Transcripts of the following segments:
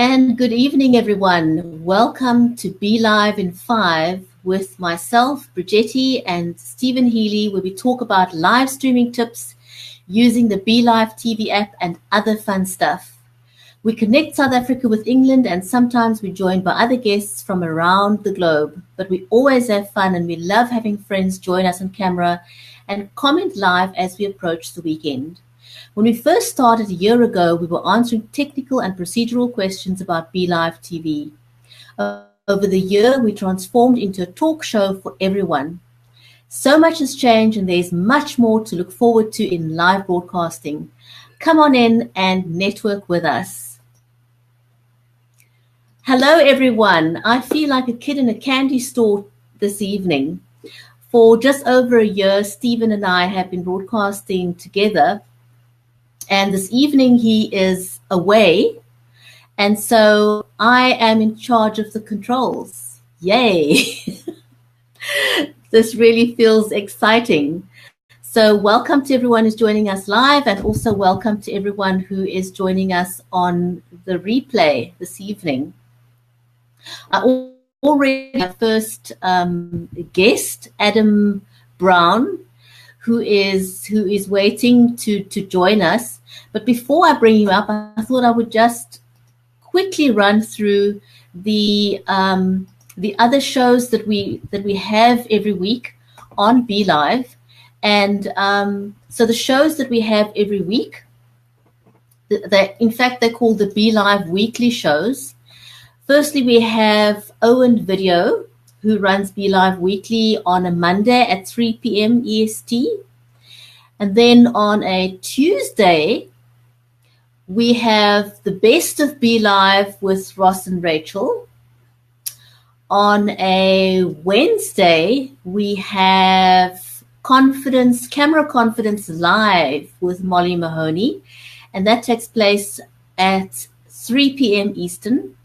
And good evening, everyone. Welcome to Be Live in 5 with myself, Bridgetti and Steven Healy, where we talk about live streaming tips using the Be Live TV app and other fun stuff. We connect South Africa with England, and sometimes we're joined by other guests from around the globe. But we always have fun, and we love having friends join us on camera and comment live as we approach the weekend. When we first started a year ago, we were answering technical and procedural questions about Be Live TV. Over the year, we transformed into a talk show for everyone. So much has changed, and there's much more to look forward to in live broadcasting. Come on in and network with us. Hello, everyone. I feel like a kid in a candy store this evening. For just over a year, Steven and I have been broadcasting together. And this evening he is away, and so I am in charge of the controls. Yay! This really feels exciting. So welcome to everyone who's joining us live, and also welcome to everyone who is joining us on the replay this evening. I already have first guest, Adam Brown, who is waiting to join us. But before I bring you up, I thought I would just quickly run through the other shows that we have every week on Be Live. And so the shows that we have every week, in fact, they're called the Be Live weekly shows. Firstly, we have Owen Video, who runs Be Live weekly on a Monday at 3 p.m. EST. And then on a Tuesday, we have the best of Be Live with Ross and Rachel. On a Wednesday, we have Camera Confidence Live with Molly Mahoney. And that takes place at 3 p.m. Eastern.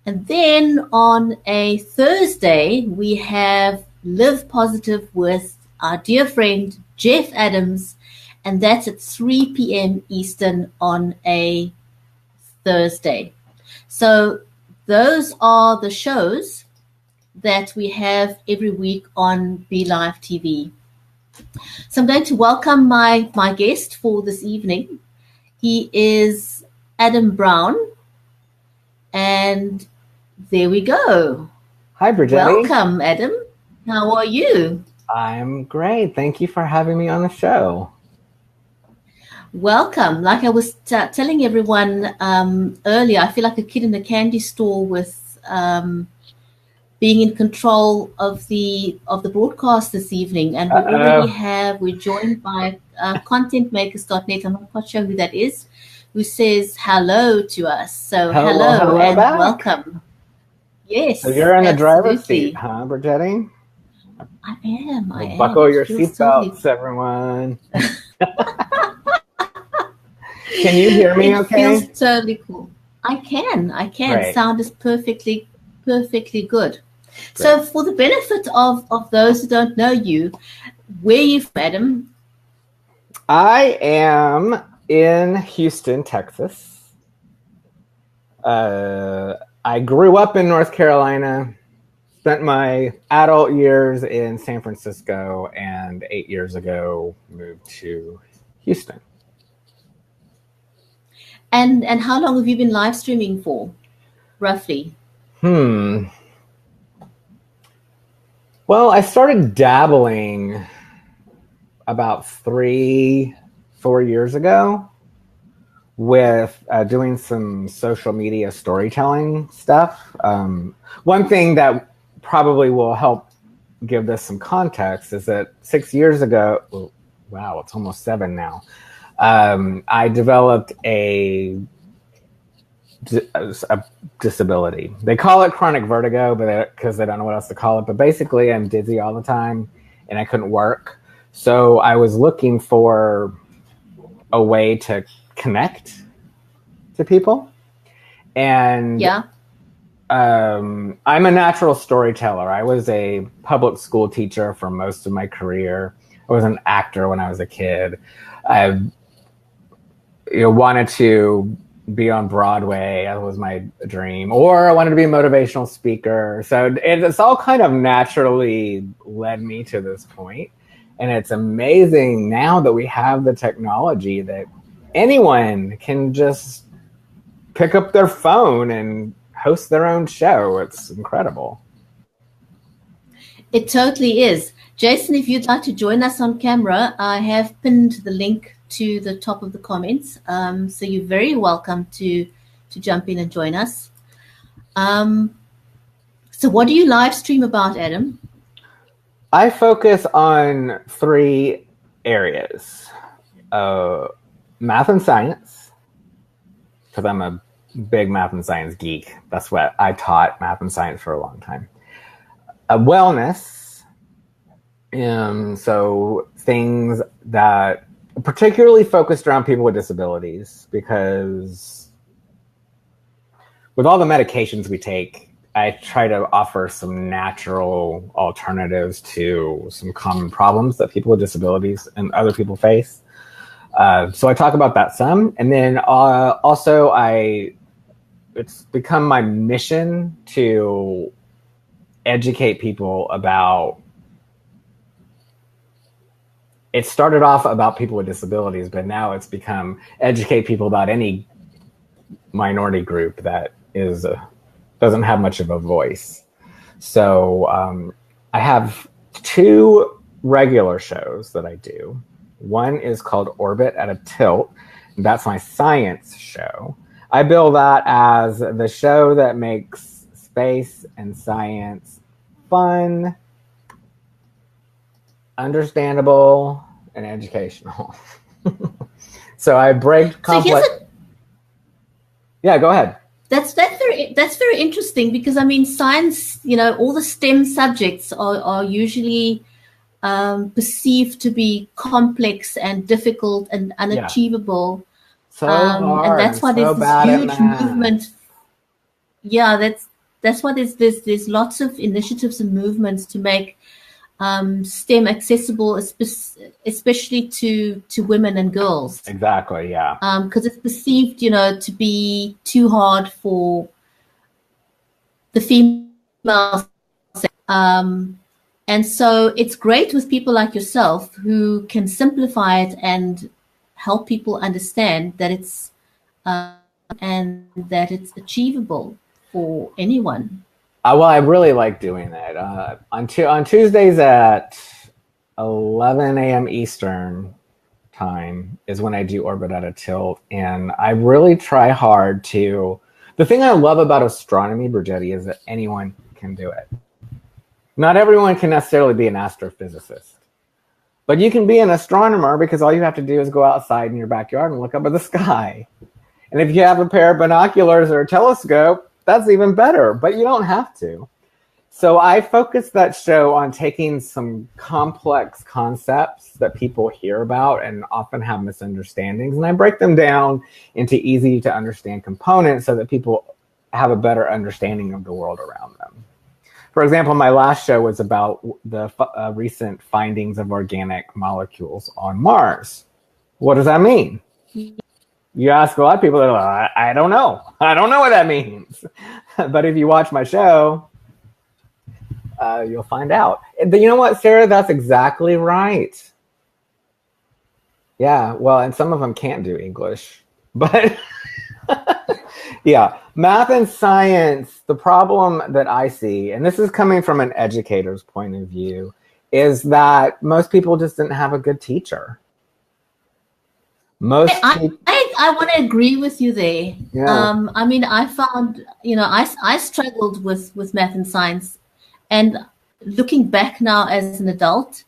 And then on a Thursday, we have Live Positive with our dear friend Jeff Adams, and that's at 3 p.m. Eastern on a Thursday. So those are the shows that we have every week on Be Live TV. So I'm going to welcome my guest for this evening. He is Adam Brown, and there we go. Hi, Bridgetti. Welcome, Adam. How are you? I'm great. Thank you for having me on the show. Welcome. Like I was telling everyone earlier, I feel like a kid in a candy store with being in control of the broadcast this evening. And we're joined by contentmakers.net. I'm not quite sure who that is, who says hello to us. So hello and back. Welcome. Yes. So you're in the driver's seat, huh, Bridgetti? I am. Buckle your seatbelts, everyone. Can you hear me okay? It feels totally cool. I can. Great. Sound is perfectly good. Great. So for the benefit of those who don't know you, where are you from, Adam? I am in Houston, Texas. I grew up in North Carolina, spent my adult years in San Francisco, and 8 years ago moved to Houston. And how long have you been live streaming for, roughly? Well, I started dabbling about 3-4 years ago with doing some social media storytelling stuff. One thing that probably will help give this some context is that 6 years ago, wow, it's almost 7 now, I developed a disability. They call it chronic vertigo, but because they don't know what else to call it. But basically, I'm dizzy all the time, and I couldn't work. So I was looking for a way to connect to people, and I'm a natural storyteller. I was a public school teacher for most of my career. I was an actor when I was a kid. I wanted to be on Broadway. That was my dream. Or I wanted to be a motivational speaker. So it's all kind of naturally led me to this point. And it's amazing now that we have the technology that anyone can just pick up their phone and host their own show. It's incredible. It totally is. Jason, if you'd like to join us on camera, I have pinned the link to the top of the comments. So you're very welcome to jump in and join us. So what do you live stream about, Adam? I focus on 3 areas. Math and science, because I'm a big math and science geek. That's what I taught, math and science, for a long time. Wellness, so things that particularly focused around people with disabilities, because with all the medications we take, I try to offer some natural alternatives to some common problems that people with disabilities and other people face. So I talk about that some. And then also it's become my mission to educate people about, it started off about people with disabilities, but now it's become educate people about any minority group that doesn't have much of a voice. So I have 2 regular shows that I do. One is called Orbit at a Tilt. That's my science show. I bill that as the show that makes space and science fun, understandable, and educational. So I break complex. Yeah, go ahead. That's very interesting, because I mean, science, all the STEM subjects are usually perceived to be complex and difficult and unachievable. So hard, and that's why there's this huge movement. Yeah, that's why there's lots of initiatives and movements to make STEM accessible, especially to women and girls. Exactly, yeah. Because it's perceived, to be too hard for the female. And so it's great with people like yourself who can simplify it and help people understand that it's achievable for anyone. Well, I really like doing that. On Tuesdays at 11 a.m. Eastern time is when I do Orbit at a Tilt. And I really try hard to... The thing I love about astronomy, Bridgetti, is that anyone can do it. Not everyone can necessarily be an astrophysicist. But you can be an astronomer because all you have to do is go outside in your backyard and look up at the sky. And if you have a pair of binoculars or a telescope, that's even better, but you don't have to. So I focus that show on taking some complex concepts that people hear about and often have misunderstandings, and I break them down into easy to understand components so that people have a better understanding of the world around them. For example, my last show was about the recent findings of organic molecules on Mars. What does that mean? You ask a lot of people, they're like, I don't know. I don't know what that means. But if you watch my show, you'll find out. But you know what, Sarah? That's exactly right. Yeah, well, and some of them can't do English. But yeah, math and science, the problem that I see, and this is coming from an educator's point of view, is that most people just didn't have a good teacher. I want to agree with you there. Yeah. I mean, I found, I struggled with math and science, and looking back now as an adult,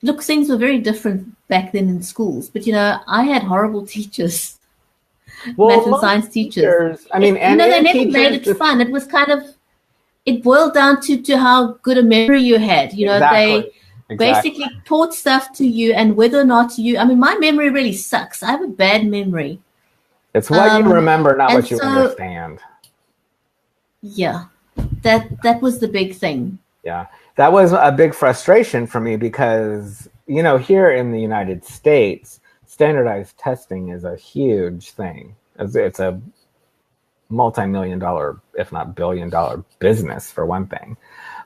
look, things were very different back then in schools. But I had horrible teachers, math and science teachers. I mean, they never made it fun. It was kind of, it boiled down to how good a memory you had. Exactly. They basically taught stuff to you, and whether or not I mean, my memory really sucks. I have a bad memory. It's what you remember, not what you understand. Yeah, that was the big thing. Yeah, that was a big frustration for me because, here in the United States, standardized testing is a huge thing. It's a multi-million-dollar, if not billion-dollar business for one thing.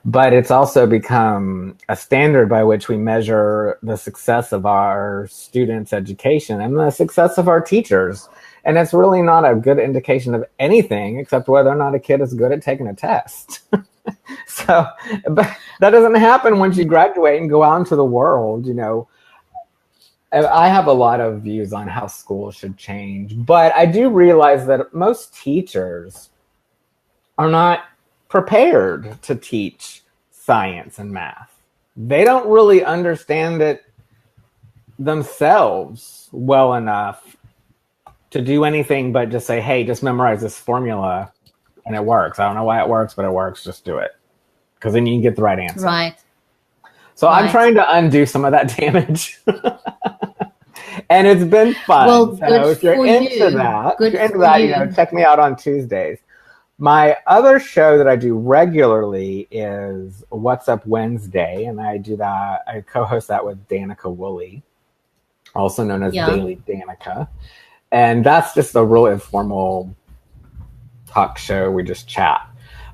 But it's also become a standard by which we measure the success of our students' education and the success of our teachers. And it's really not a good indication of anything except whether or not a kid is good at taking a test. So, but that doesn't happen once you graduate and go out into the world, you know. I have a lot of views on how school should change, but I do realize that most teachers are not prepared to teach science and math. They don't really understand it themselves well enough to do anything but just say, hey, just memorize this formula and it works. I don't know why it works, but it works. Just do it. Because then you can get the right answer. Right. So I'm trying to undo some of that damage. And it's been fun. Well, so if you're into that, you know, check me out on Tuesdays. My other show that I do regularly is What's Up Wednesday, and I co-host that with Danica Woolley, also known as Daily Danica. And that's just a real informal talk show. We just chat.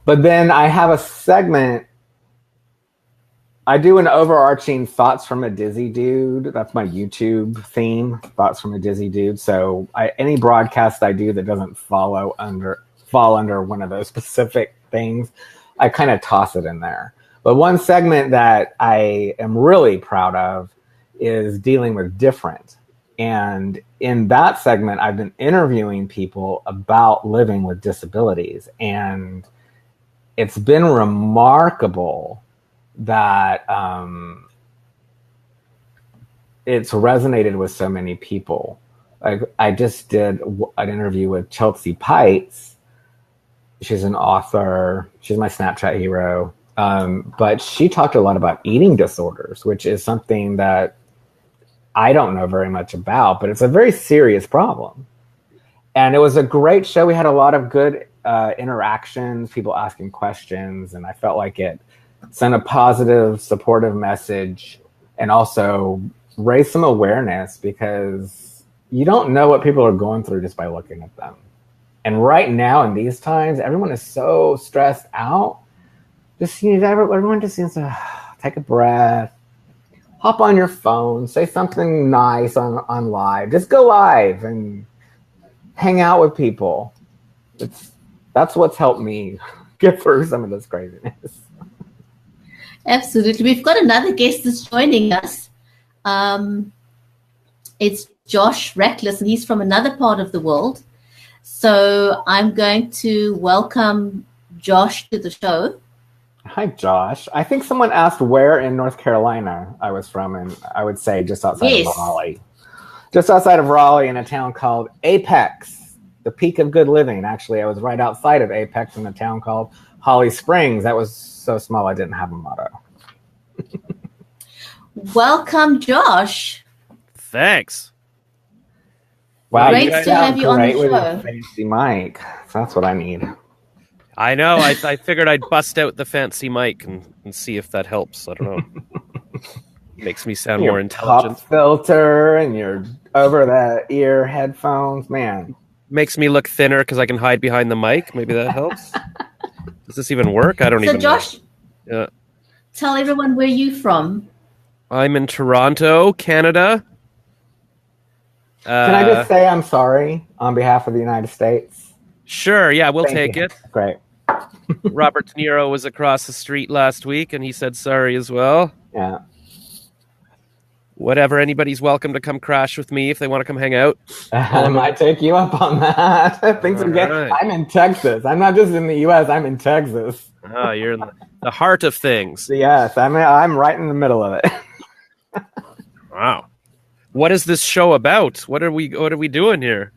But then I have a segment. I do an overarching Thoughts from a Dizzy Dude. That's my YouTube theme, Thoughts from a Dizzy Dude. So any broadcast I do that doesn't fall under one of those specific things, I kind of toss it in there. But one segment that I am really proud of is Dealing with Different. And in that segment, I've been interviewing people about living with disabilities. And it's been remarkable that it's resonated with so many people. I just did an interview with Chelsea Pites. She's an author. She's my Snapchat hero. But she talked a lot about eating disorders, which is something that I don't know very much about, but it's a very serious problem. And it was a great show. We had a lot of good interactions, people asking questions, and I felt like it send a positive, supportive message and also raise some awareness, because you don't know what people are going through just by looking at them. And right now in these times, everyone is so stressed out. Everyone just needs to take a breath, hop on your phone, say something nice on live. Just go live and hang out with people. That's what's helped me get through some of this craziness. Absolutely. We've got another guest that's joining us. It's Josh Reckless, and he's from another part of the world. So I'm going to welcome Josh to the show. Hi, Josh. I think someone asked where in North Carolina I was from, and I would say just outside of Raleigh. Just outside of Raleigh in a town called Apex, the peak of good living. Actually, I was right outside of Apex in a town called Holly Springs. That was so small I didn't have a motto. Welcome, Josh. Thanks. Wow, great to have you on the show. With a fancy mic. That's what I need. I know. I figured I'd bust out the fancy mic and see if that helps. I don't know. Makes me sound more intelligent. Pop filter and your over the ear headphones, man. Makes me look thinner because I can hide behind the mic. Maybe that helps. Does this even work? I don't even know. So, Josh, tell everyone where you're from. I'm in Toronto, Canada. Can I just say I'm sorry on behalf of the United States? Sure, yeah, we'll take it. Great. Robert De Niro was across the street last week, and he said sorry as well. Yeah. Whatever, anybody's welcome to come crash with me if they want to come hang out. I might take you up on that. Things are good. Right. I'm in Texas. I'm not just in the U.S., I'm in Texas. Oh, you're in the heart of things. Yes, I'm right in the middle of it. Wow. What is this show about? What are we doing here?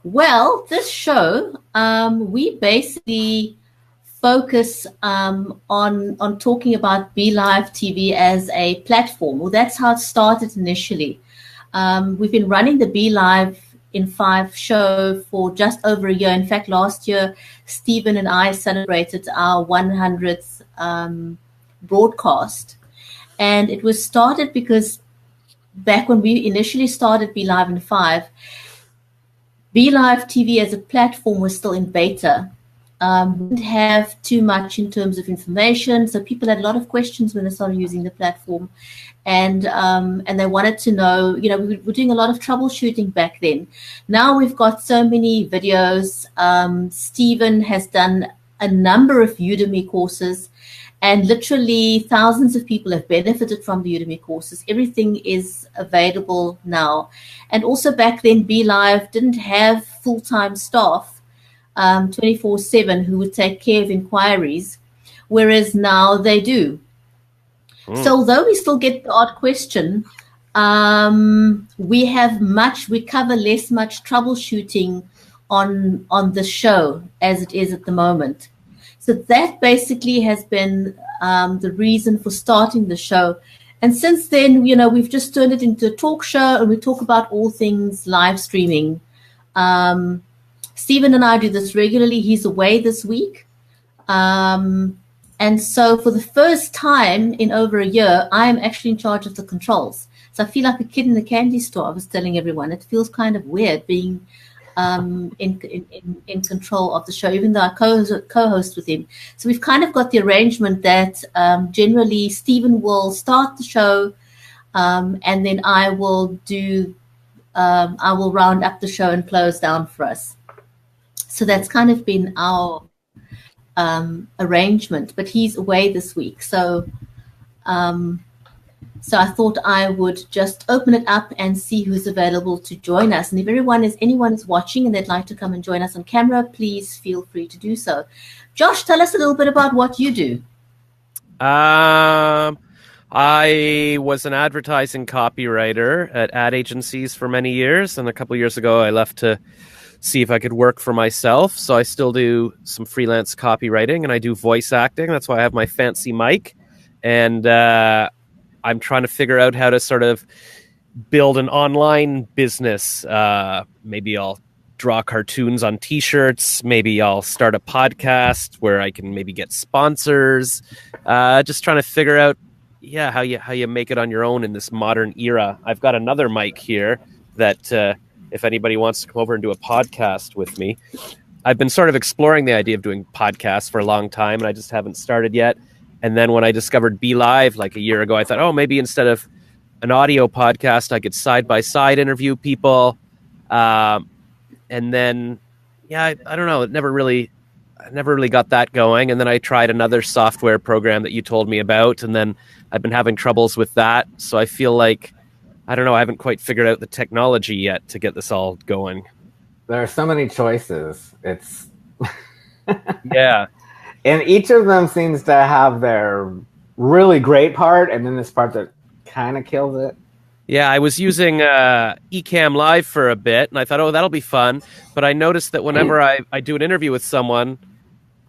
Well, this show, we basically focus on talking about BeLive TV as a platform. Well, that's how it started initially. We've been running the BeLive in 5 show for just over a year. In fact, last year, Steven and I celebrated our 100th broadcast. And it was started because back when we initially started Be Live in 5, Be Live TV as a platform was still in beta. We didn't have too much in terms of information, so people had a lot of questions when they started using the platform, and they wanted to know. We were doing a lot of troubleshooting back then. Now we've got so many videos. Steven has done a number of Udemy courses, and literally thousands of people have benefited from the Udemy courses. Everything is available now, and also back then, Be Live didn't have full-time staff. 24/7 who would take care of inquiries, whereas now they do. So although we still get the odd question, we cover less much troubleshooting on the show as it is at the moment. So that basically has been the reason for starting the show. And since then, we've just turned it into a talk show, and we talk about all things live streaming. Steven and I do this regularly. He's away this week. And so for the first time in over a year, I am actually in charge of the controls. So I feel like a kid in a candy store. I was telling everyone, it feels kind of weird being in control of the show, even though I co-host with him. So we've kind of got the arrangement that generally Steven will start the show, and then I will round up the show and close down for us. So that's kind of been our arrangement, but he's away this week. So I thought I would just open it up and see who's available to join us. And if anyone is watching and they'd like to come and join us on camera, please feel free to do so. Josh, tell us a little bit about what you do. I was an advertising copywriter at ad agencies for many years, and a couple of years ago I left to see if I could work for myself. So I still do some freelance copywriting, and I do voice acting. That's why I have my fancy mic. And I'm trying to figure out how to sort of build an online business. Maybe I'll draw cartoons on T-shirts. Maybe I'll start a podcast where I can maybe get sponsors. Just trying to figure out, how you make it on your own in this modern era. I've got another mic here that if anybody wants to come over and do a podcast with me. I've been sort of exploring the idea of doing podcasts for a long time, and I just haven't started yet. And then when I discovered Be Live like a year ago, I thought, maybe instead of an audio podcast, I could side-by-side interview people. And then, I don't know, I never really got that going. And then I tried another software program that you told me about, and then I've been having troubles with that. So I feel like, I don't know, I haven't quite figured out the technology yet to get this all going. There are so many choices. It's yeah. And each of them seems to have their really great part, and then this part that kind of kills it. Yeah, I was using Ecamm Live for a bit, and I thought, that'll be fun. But I noticed that whenever I do an interview with someone,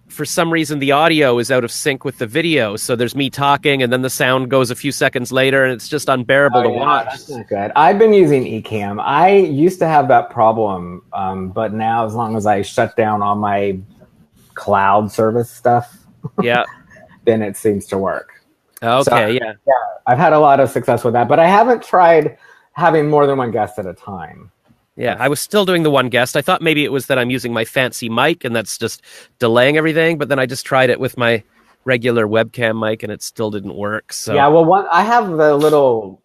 for some reason the audio is out of sync with the video. So there's me talking, and then the sound goes a few seconds later, and it's just unbearable to watch. That's not good. I've been using Ecamm. I used to have that problem, but now as long as I shut down all my cloud service stuff, then it seems to work. Okay, so, I've had a lot of success with that, but I haven't tried having more than one guest at a time. Yeah, I was still doing the one guest. I thought maybe it was that I'm using my fancy mic and that's just delaying everything, but then I just tried it with my regular webcam mic and it still didn't work. So I have the little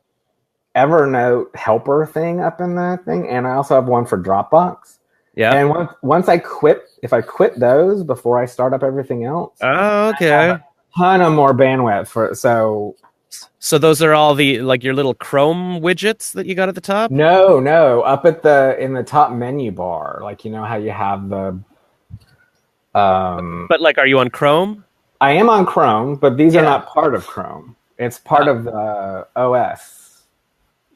Evernote helper thing up in the thing, and I also have one for Dropbox. Yeah. And once if I quit those before I start up everything else, I have a ton of more bandwidth for So those are all your little Chrome widgets that you got at the top? No, up in the top menu bar, how you have the. But are you on Chrome? I am on Chrome, but these are not part of Chrome. It's part of the OS.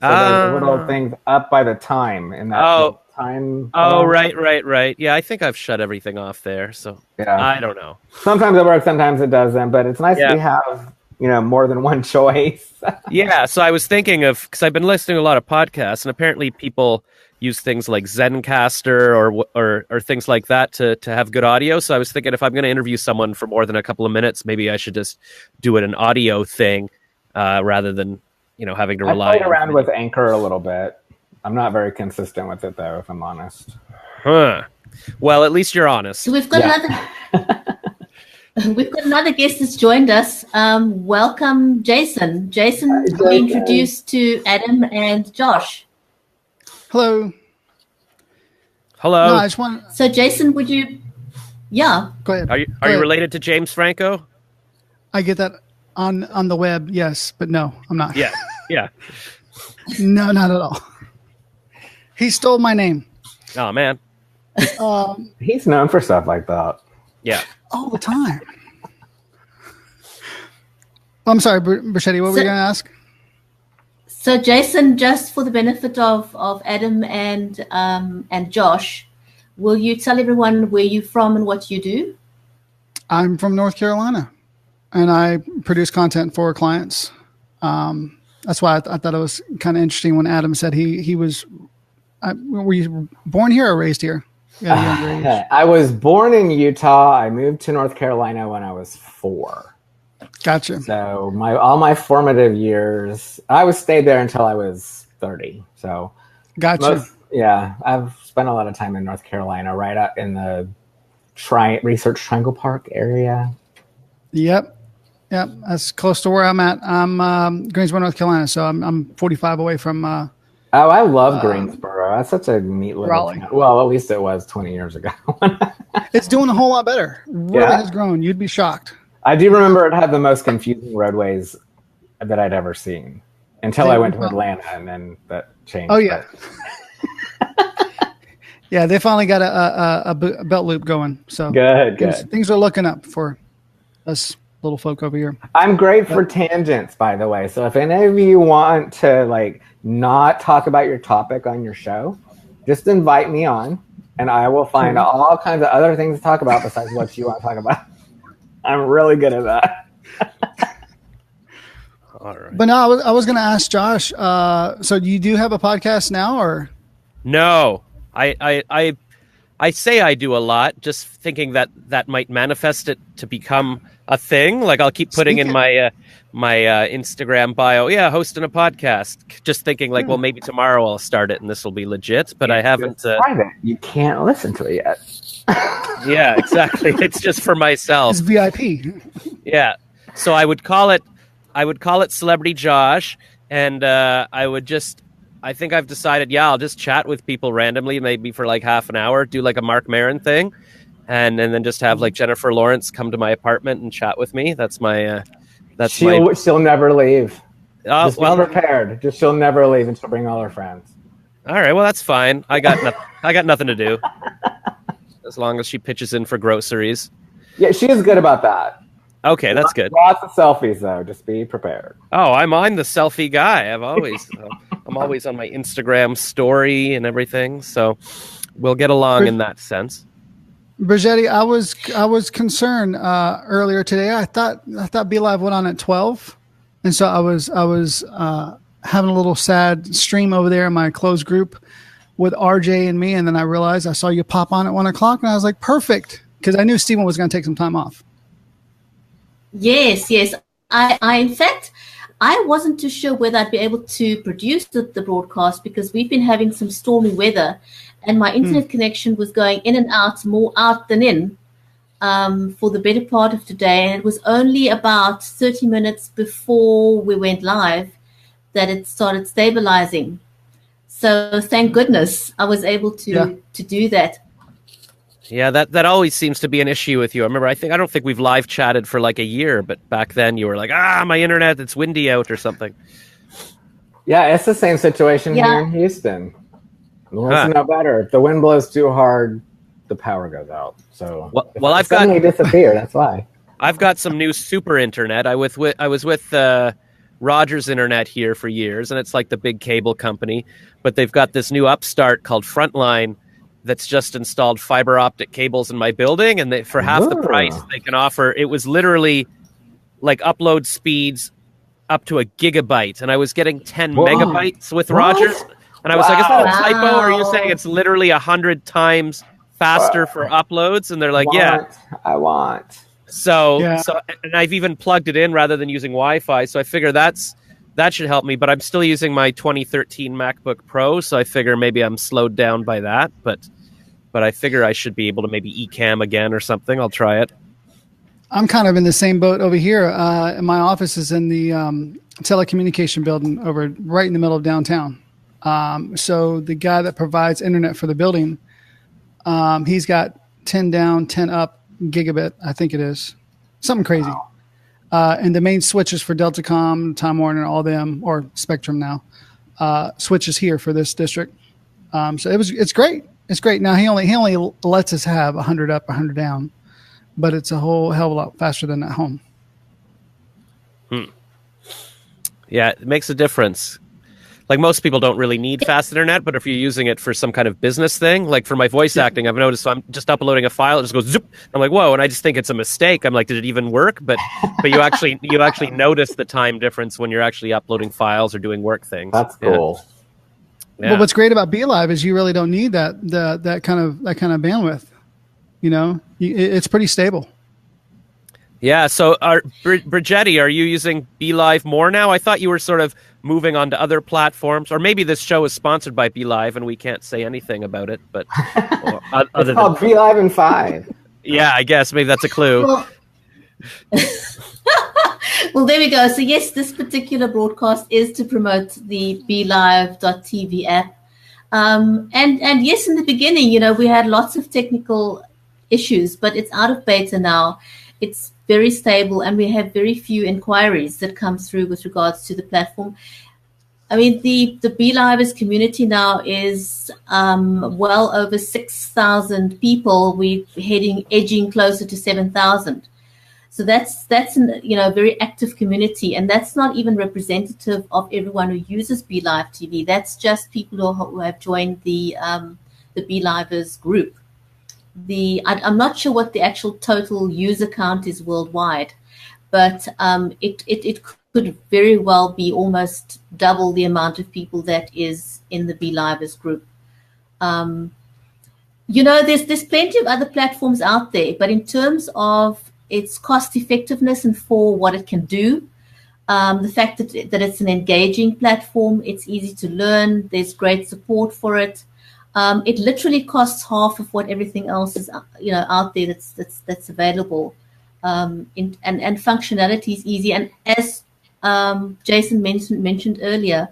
So there's little things up by the time in that time. Right. Yeah, I think I've shut everything off there. So I don't know. Sometimes it works, sometimes it doesn't. But it's nice to have more than one choice. Yeah, so I was thinking because I've been listening to a lot of podcasts, and apparently people use things like Zencaster or things like that to have good audio. So I was thinking if I'm going to interview someone for more than a couple of minutes, maybe I should just do it an audio thing rather than having to I rely played on around with Anchor a little bit. I'm not very consistent with it, though, if I'm honest. Huh. Well, at least you're honest. So we've got another guest that's joined us. Welcome, Jason. Jason, Jason. we introduced to Adam and Josh. Hello. Hello. No, I just want. So, Jason, would you? Yeah. Go ahead. Are you related to James Franco? I get that on the web, yes, but no, I'm not. Yeah. Yeah. No, not at all. He stole my name. Oh man. He's known for stuff like that. Yeah. All the time. I'm sorry, Bridgetti, what were you going to ask? So, Jason, just for the benefit of Adam and Josh, will you tell everyone where you're from and what you do? I'm from North Carolina, and I produce content for clients. That's why I thought it was kind of interesting when Adam said he was. Were you born here or raised here? I was born in Utah. I moved to North Carolina when I was 4. Gotcha. So all my formative years, I stayed there until I was 30. So gotcha. I've spent a lot of time in North Carolina, right out in the Research Triangle Park area. Yep, that's close to where I'm at. I'm Greensboro, North Carolina, so I'm 45 away from. I love Greensboro. That's such a neat little Raleigh. town. Well, at least it was 20 years ago. It's doing a whole lot better. Really has grown. You'd be shocked. I do remember it had the most confusing roadways that I'd ever seen until I went to Atlanta, and then that changed. Oh yeah. Yeah, they finally got a belt loop going. So good. Things are looking up for us little folk over here. I'm great for tangents, by the way. So if any of you want to not talk about your topic on your show, just invite me on, and I will find all kinds of other things to talk about besides what you want to talk about. I'm really good at that. All right. But no, I was going to ask Josh. So you do have a podcast now, or no? I say I do a lot, just thinking that might manifest it to become a thing. Like I'll keep putting in my Instagram bio, hosting a podcast. Just thinking well, maybe tomorrow I'll start it and this will be legit. But I haven't. Private. You can't listen to it yet. Yeah, exactly. It's just for myself. It's VIP. Yeah. So I would call it Celebrity Josh, and I think I've decided, I'll just chat with people randomly, maybe for half an hour, do a Mark Maron thing, and then just have Jennifer Lawrence come to my apartment and chat with me. That's my. She'll never leave. Just be prepared. She'll never leave, and she'll bring all her friends. All right. Well, that's fine. I got nothing to do. As long as she pitches in for groceries. Yeah, she is good about that. Okay, that's good. Lots of selfies, though. Just be prepared. Oh, I'm the selfie guy. I'm always on my Instagram story and everything. So we'll get along in that sense. Bridgetti, I was concerned earlier today. I thought Be Live went on at 12, and so I was having a little sad stream over there in my closed group with RJ and me, and then I realized I saw you pop on at 1 o'clock, and I was like, perfect, because I knew Steven was going to take some time off. Yes. I in fact, I wasn't too sure whether I'd be able to produce the broadcast because we've been having some stormy weather, and my internet connection was going in and out, more out than in, for the better part of today. And it was only about 30 minutes before we went live that it started stabilizing. So thank goodness I was able to do that. Yeah, that always seems to be an issue with you. I don't think we've live chatted for a year, but back then you were like, my internet, it's windy out or something. Yeah, it's the same situation here in Houston. It's no better. If the wind blows too hard, the power goes out. So I've suddenly disappear. That's why. I've got some new super internet. I was with Rogers Internet here for years, and it's the big cable company, but they've got this new upstart called Frontline that's just installed fiber optic cables in my building, and for half the price they can offer. It was literally upload speeds up to a gigabyte, and I was getting 10 megabytes with Rogers, and I was like, is that a typo, or are you saying it's literally 100 times faster for uploads? And they're like, I want. So and I've even plugged it in rather than using Wi-Fi, so I figure that's that should help me. But I'm still using my 2013 MacBook Pro, so I figure maybe I'm slowed down by that. But I figure I should be able to maybe eCam again or something. I'll try it. I'm kind of in the same boat over here. My office is in the telecommunication building over right in the middle of downtown. So the guy that provides internet for the building, he's got 10 down, 10 up gigabit, I think it is. Something crazy. Wow. And the main switches for Deltacom, Time Warner, all them, or Spectrum now, switches here for this district. So it's great. It's great. Now he only lets us have 100 up, 100 down, but it's a whole hell of a lot faster than at home. Yeah, it makes a difference. Like most people don't really need fast internet, but if you're using it for some kind of business thing, like for my voice acting, I've noticed, so I'm just uploading a file, it just goes zoop. I'm like, whoa, and I just think it's a mistake. I'm like, did it even work? But you actually notice the time difference when you're actually uploading files or doing work things. That's cool. Yeah. But what's great about BeLive is you really don't need that kind of bandwidth. You know, it's pretty stable. Yeah. So, Bridgetti, are you using BeLive more now? I thought you were sort of moving on to other platforms, or maybe this show is sponsored by BeLive and we can't say anything about it. But it's called BeLive in 5. Yeah, I guess maybe that's a clue. Well, there we go. So yes, this particular broadcast is to promote the BeLive.tv app. And yes, in the beginning, you know, we had lots of technical issues, but it's out of beta now. It's very stable, and we have very few inquiries that come through with regards to the platform. I mean, the BeLivers community now is well over 6,000 people. We're edging closer to 7,000. So that's a very active community, and that's not even representative of everyone who uses BeLive TV. That's just people who have joined the BeLivers group. I'm not sure what the actual total user count is worldwide, but it could very well be almost double the amount of people that is in the BeLivers group. There's plenty of other platforms out there, but in terms of its cost effectiveness and for what it can do, the fact that it's an engaging platform, it's easy to learn, there's great support for it. It literally costs half of what everything else is, out there that's available. And functionality is easy. And as Jason mentioned earlier,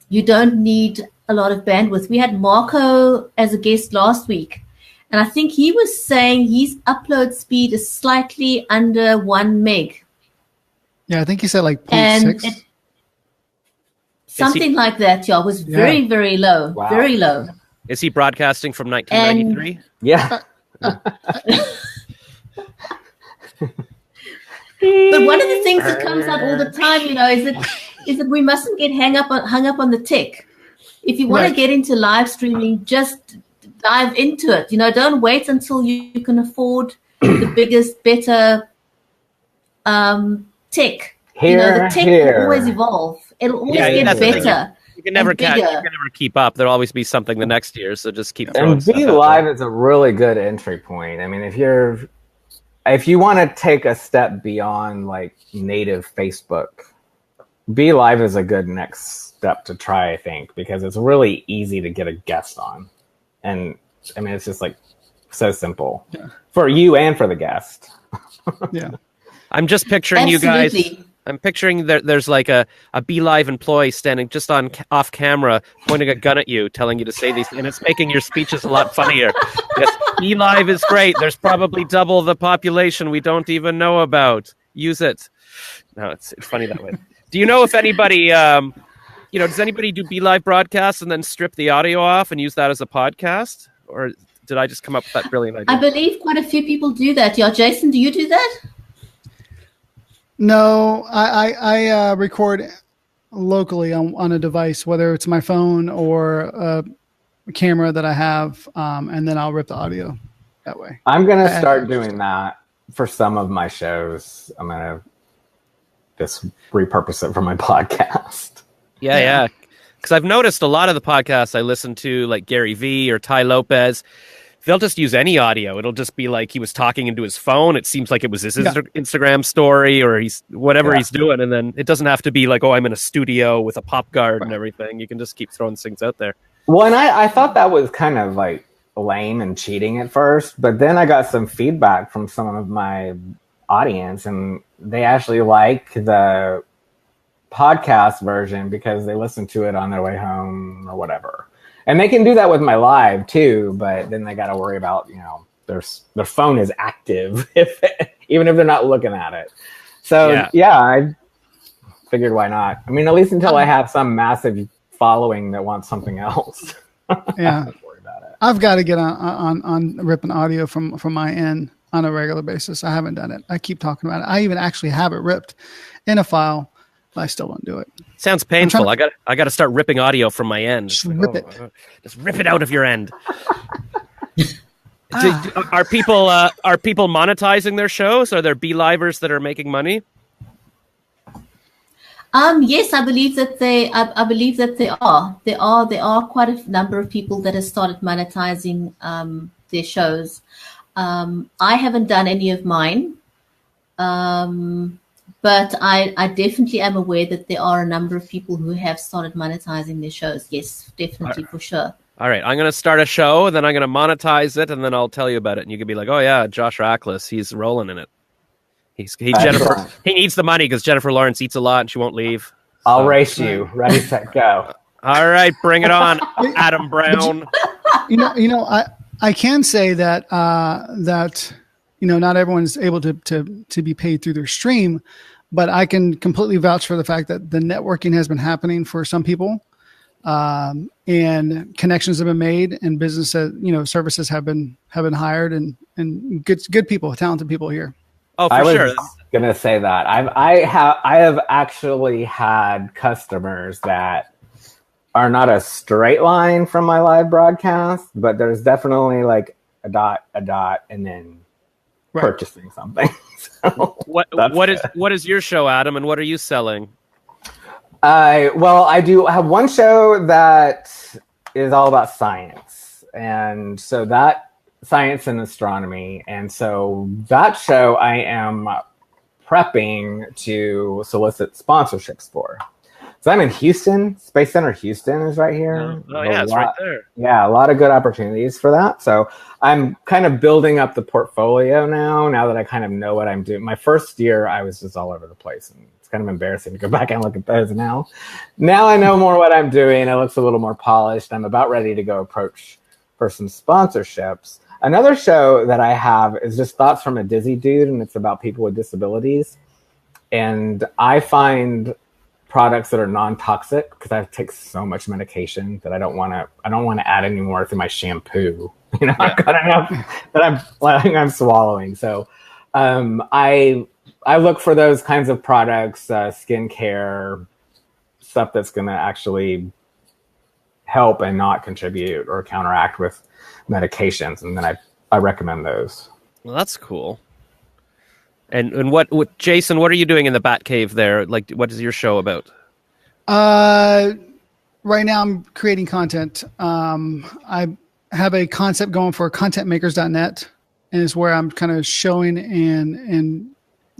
you don't need a lot of bandwidth. We had Marco as a guest last week, and I think he was saying his upload speed is slightly under 1 meg. Yeah, I think he said like 0.6. Something like that, yeah. It was very, very low. Wow. Very low. Is he broadcasting from 1993? Yeah. But one of the things that comes out all the time, is that we mustn't get hung up on the tech. If you want to get into live streaming, just dive into it. Don't wait until you can afford the biggest, better tech. The tech will always evolve. It'll always get better. You can never keep up. There'll always be something the next year, so just keep throwing And stuff out BeLive there. is a really good entry point. I mean, if you want to take a step beyond like native Facebook, BeLive is a good next step to try, I think, because it's really easy to get a guest on. And I mean, it's just like so simple for you and for the guest. Yeah. I'm just picturing you guys. I'm picturing there's like a BeLive employee standing just off camera, pointing a gun at you, telling you to say these, and it's making your speeches a lot funnier. Yes, BeLive is great. There's probably double the population we don't even know about. Use it. No, it's funny that way. Do you know if anybody, does anybody do BeLive broadcasts and then strip the audio off and use that as a podcast? Or did I just come up with that brilliant idea? I believe quite a few people do that. Yeah, Jason, do you do that? No, I record locally on a device, whether it's my phone or a camera that I have, and then I'll rip the audio that way. I'm going to start doing that for some of my shows. I'm going to just repurpose it for my podcast. Yeah. Because I've noticed a lot of the podcasts I listen to, like Gary Vee or Ty Lopez, they'll just use any audio. It'll just be like he was talking into his phone. It seems like it was his Yeah. Instagram story, or he's whatever he's doing. And then it doesn't have to be like, oh, I'm in a studio with a pop guard and everything. You can just keep throwing things out there. Well, and I thought that was kind of like lame and cheating at first, but then I got some feedback from some of my audience, and they actually like the podcast version because they listen to it on their way home or whatever. And they can do that with my live too, but then they got to worry about, their phone is active even if they're not looking at it. So yeah, I figured why not? I mean, at least until I have some massive following that wants something else. Yeah. Don't worry about it. I've got to get on ripping audio from my end on a regular basis. I haven't done it. I keep talking about it. I even actually have it ripped in a file, but I still don't do it. Sounds painful. I got to start ripping audio from my end. Just rip it. Just rip it out of your end. Are people monetizing their shows? Are there B-livers that are making money? Yes, I believe that they are. There are quite a number of people that have started monetizing their shows. I haven't done any of mine, but I definitely am aware that there are a number of people who have started monetizing their shows. Yes, definitely, for sure. All right, I'm going to start a show, and then I'm going to monetize it, and then I'll tell you about it. And you can be like, oh, yeah, Josh Rackless, he's rolling in it. Jennifer. He needs the money because Jennifer Lawrence eats a lot and she won't leave. I'll race you. Ready, set, go. All right, bring it on, Adam Brown. I can say that not everyone's able to be paid through their stream, but I can completely vouch for the fact that the networking has been happening for some people, and connections have been made, and businesses, services have been hired, and good people, talented people here. Oh, for sure. I was gonna say that I have actually had customers that are not a straight line from my live broadcast, but there's definitely like a dot, and then purchasing something. So what is your show, Adam, and what are you selling? I do have one show that is all about science, and so that. Science and astronomy. And so that show I am prepping to solicit sponsorships for. So I'm in Houston. Space Center Houston is right here. Oh yeah, it's right there. Yeah, a lot of good opportunities for that. So I'm kind of building up the portfolio now that I kind of know what I'm doing. My first year, I was just all over the place. And it's kind of embarrassing to go back and look at those now. Now I know more what I'm doing. It looks a little more polished. I'm about ready to go approach for some sponsorships. Another show that I have is just Thoughts from a Dizzy Dude, and it's about people with disabilities. And I find products that are non-toxic because I take so much medication that I don't want to add any more to my shampoo. I've got enough that I'm swallowing. So I look for those kinds of products, skincare, stuff that's going to actually help and not contribute or counteract with medications, and then I recommend those. Well, that's cool. And what Jason, what are you doing in the Bat Cave there? Like, what is your show about? Right now I'm creating content. I have a concept going for contentmakers.net, and it's where I'm kind of showing and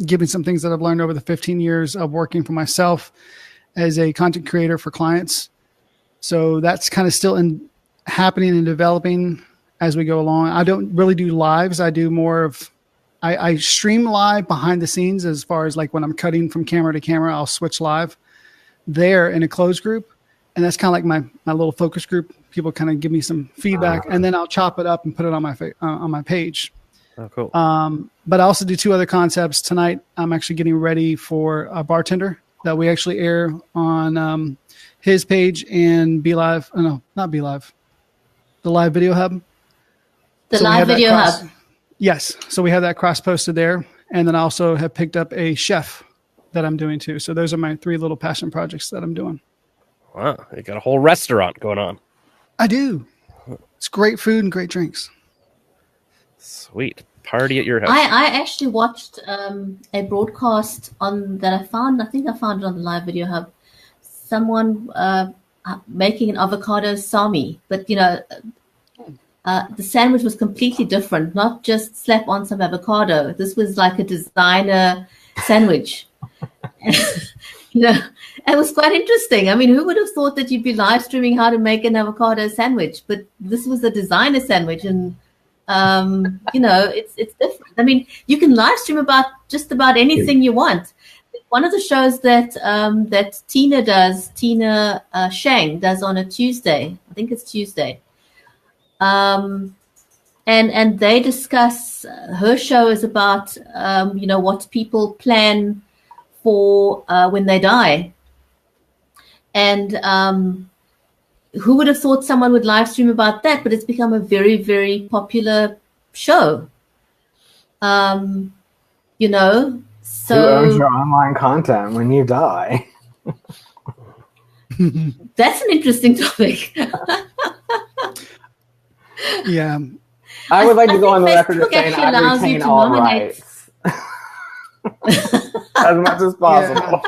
giving some things that I've learned over the 15 years of working for myself as a content creator for clients. So that's kind of still happening and developing as we go along. I don't really do lives. I do more of, I stream live behind the scenes as far as like when I'm cutting from camera to camera, I'll switch live there in a closed group. And that's kind of like my little focus group. People kind of give me some feedback, and then I'll chop it up and put it on my page. Oh, cool. But I also do two other concepts. Tonight, I'm actually getting ready for a bartender that we actually air on his page and BeLive. Oh, no, not BeLive. The Live Video Hub. The Live Video Hub. Yes. So we have that cross posted there. And then I also have picked up a chef that I'm doing too. So those are my three little passion projects that I'm doing. Wow. You got a whole restaurant going on. I do. It's great food and great drinks. Sweet. Party at your house. I actually watched a broadcast that I found. I think I found it on the Live Video Hub. Someone making an avocado sami, but the sandwich was completely different, not just slap on some avocado. This was like a designer sandwich. You know, it was quite interesting. I mean, who would have thought that you'd be live streaming how to make an avocado sandwich? But this was a designer sandwich, and you know, it's different. I mean, you can live stream about just about anything you want. One of the shows that that Tina Shang does on a Tuesday. I think it's Tuesday. And they discuss, her show is about you know, what people plan for when they die. And who would have thought someone would live stream about that? But it's become a very, very popular show. You know, so who owns your online content when you die? that's an interesting topic. Yeah. I would like to go on the record Facebook as saying actually I allows you retain to all nominate- rights as much as possible.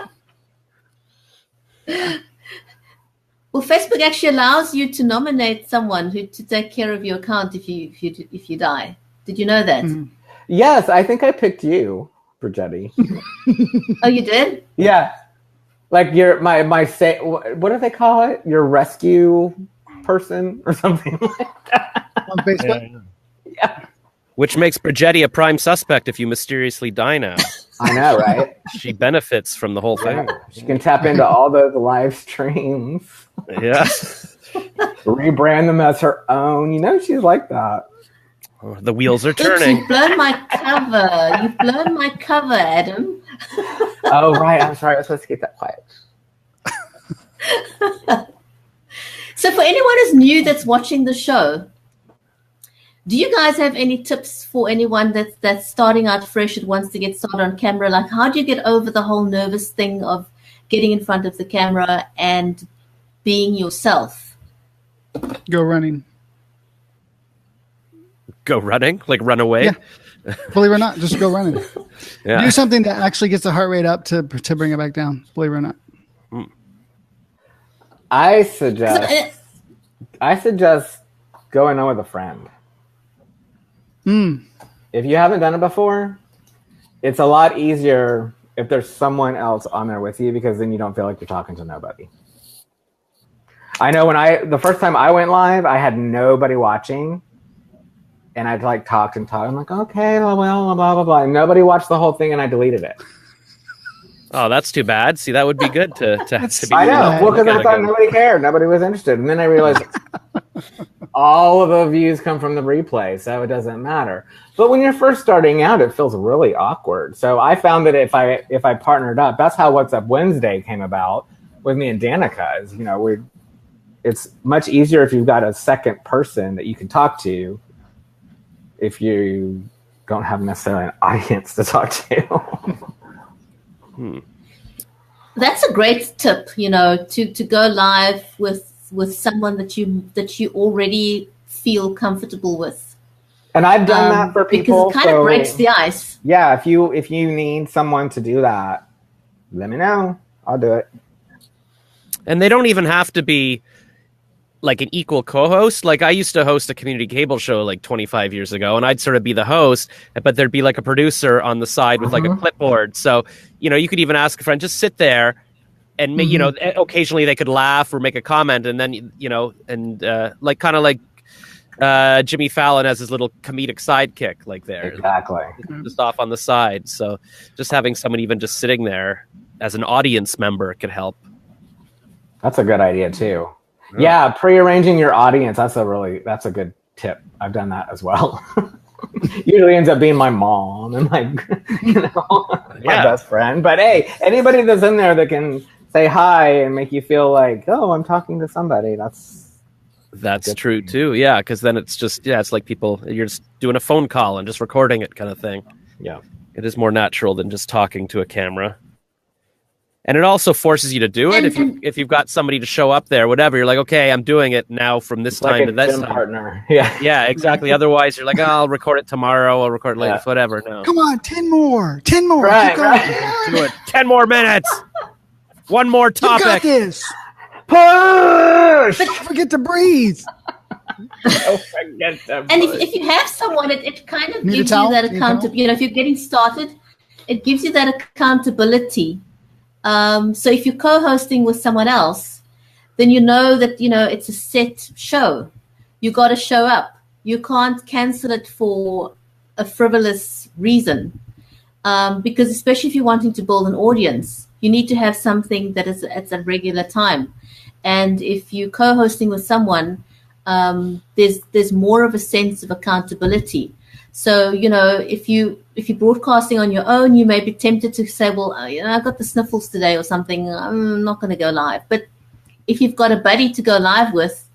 Well, Facebook actually allows you to nominate someone to take care of your account if you die. Did you know that? Mhm. Yes, I think I picked you, Bridgetti. Oh, you did? Yeah, like your my say. What do they call it? Your rescue person or something like that. On Facebook. Yeah, Which makes Bridgetti a prime suspect if you mysteriously die now. I know, right? She benefits from the whole thing. She can tap into all those live streams, Yeah. rebrand them as her own. You know, she's like that. The wheels are Oops, turning. you've blown my cover. You've blown my cover, Adam. Oh, right. I'm sorry. I was supposed to keep that quiet. So for anyone who's new that's watching the show, do you guys have any tips for anyone that's starting out fresh and wants to get started on camera? Like, how do you get over the whole nervous thing of getting in front of the camera and being yourself? Go running. Go running? Like run away? Yeah. Believe it or not, just go running. Yeah. Do something that actually gets the heart rate up to bring it back down. Believe it or not. I suggest going on with a friend. If you haven't done it before, it's a lot easier if there's someone else on there with you, because then you don't feel like you're talking to nobody. I know the first time I went live, I had nobody watching, and I'd like talked and talked. I'm like, okay, well, blah, blah, blah. And nobody watched the whole thing, and I deleted it. Oh, that's too bad. See, that would be good to be. I know. Well, because I thought nobody cared. Nobody was interested. And then I realized all of the views come from the replay, so it doesn't matter. But when you're first starting out, it feels really awkward. So I found that if I partnered up, that's how What's Up Wednesday came about with me and Danica. Is, you know, it's much easier if you've got a second person that you can talk to if you don't have necessarily an audience to talk to. That's a great tip, you know, to go live with someone that you already feel comfortable with. And I've done that for people. Because it kind of breaks the ice. Yeah, if you need someone to do that, let me know. I'll do it. And they don't even have to be like an equal co-host. Like I used to host a community cable show like 25 years ago, and I'd sort of be the host, but there'd be like a producer on the side with like a clipboard. So, you know, you could even ask a friend, just sit there and, you know, occasionally they could laugh or make a comment. And then, you know, and like kind of like Jimmy Fallon has his little comedic sidekick like there. Exactly. Just off on the side. So just having someone even just sitting there as an audience member could help. That's a good idea too. Yeah, prearranging your audience. That's a good tip. I've done that as well. Usually ends up being my mom and my best friend. But hey, anybody that's in there that can say hi and make you feel like, oh, I'm talking to somebody. That's true too. Yeah, because then it's just it's like you're just doing a phone call and just recording it kind of thing. Yeah, it is more natural than just talking to a camera. And it also forces you to do it. If you've got somebody to show up there, whatever, you're like, okay, I'm doing it now from this time to this time. Partner. Yeah. Yeah, exactly. Otherwise, you're like, oh, I'll record it tomorrow. I'll record it later. Whatever. No. Come on, 10 more. 10 more. Right. Do it. 10 more minutes. One more topic. You got this. Push. Don't forget to breathe. And if you have someone, it kind of Need a gives towel? you that Need a towel? accountability. You know, if you're getting started, it gives you that accountability. So if you're co-hosting with someone else, then you know that, you know, it's a set show. You got to show up. You can't cancel it for a frivolous reason. Because especially if you're wanting to build an audience, you need to have something that is at a regular time. And if you're co-hosting with someone, there's more of a sense of accountability. So, you know, if you're broadcasting on your own, you may be tempted to say, well, you know, I got the sniffles today or something. I'm not going to go live. But if you've got a buddy to go live with,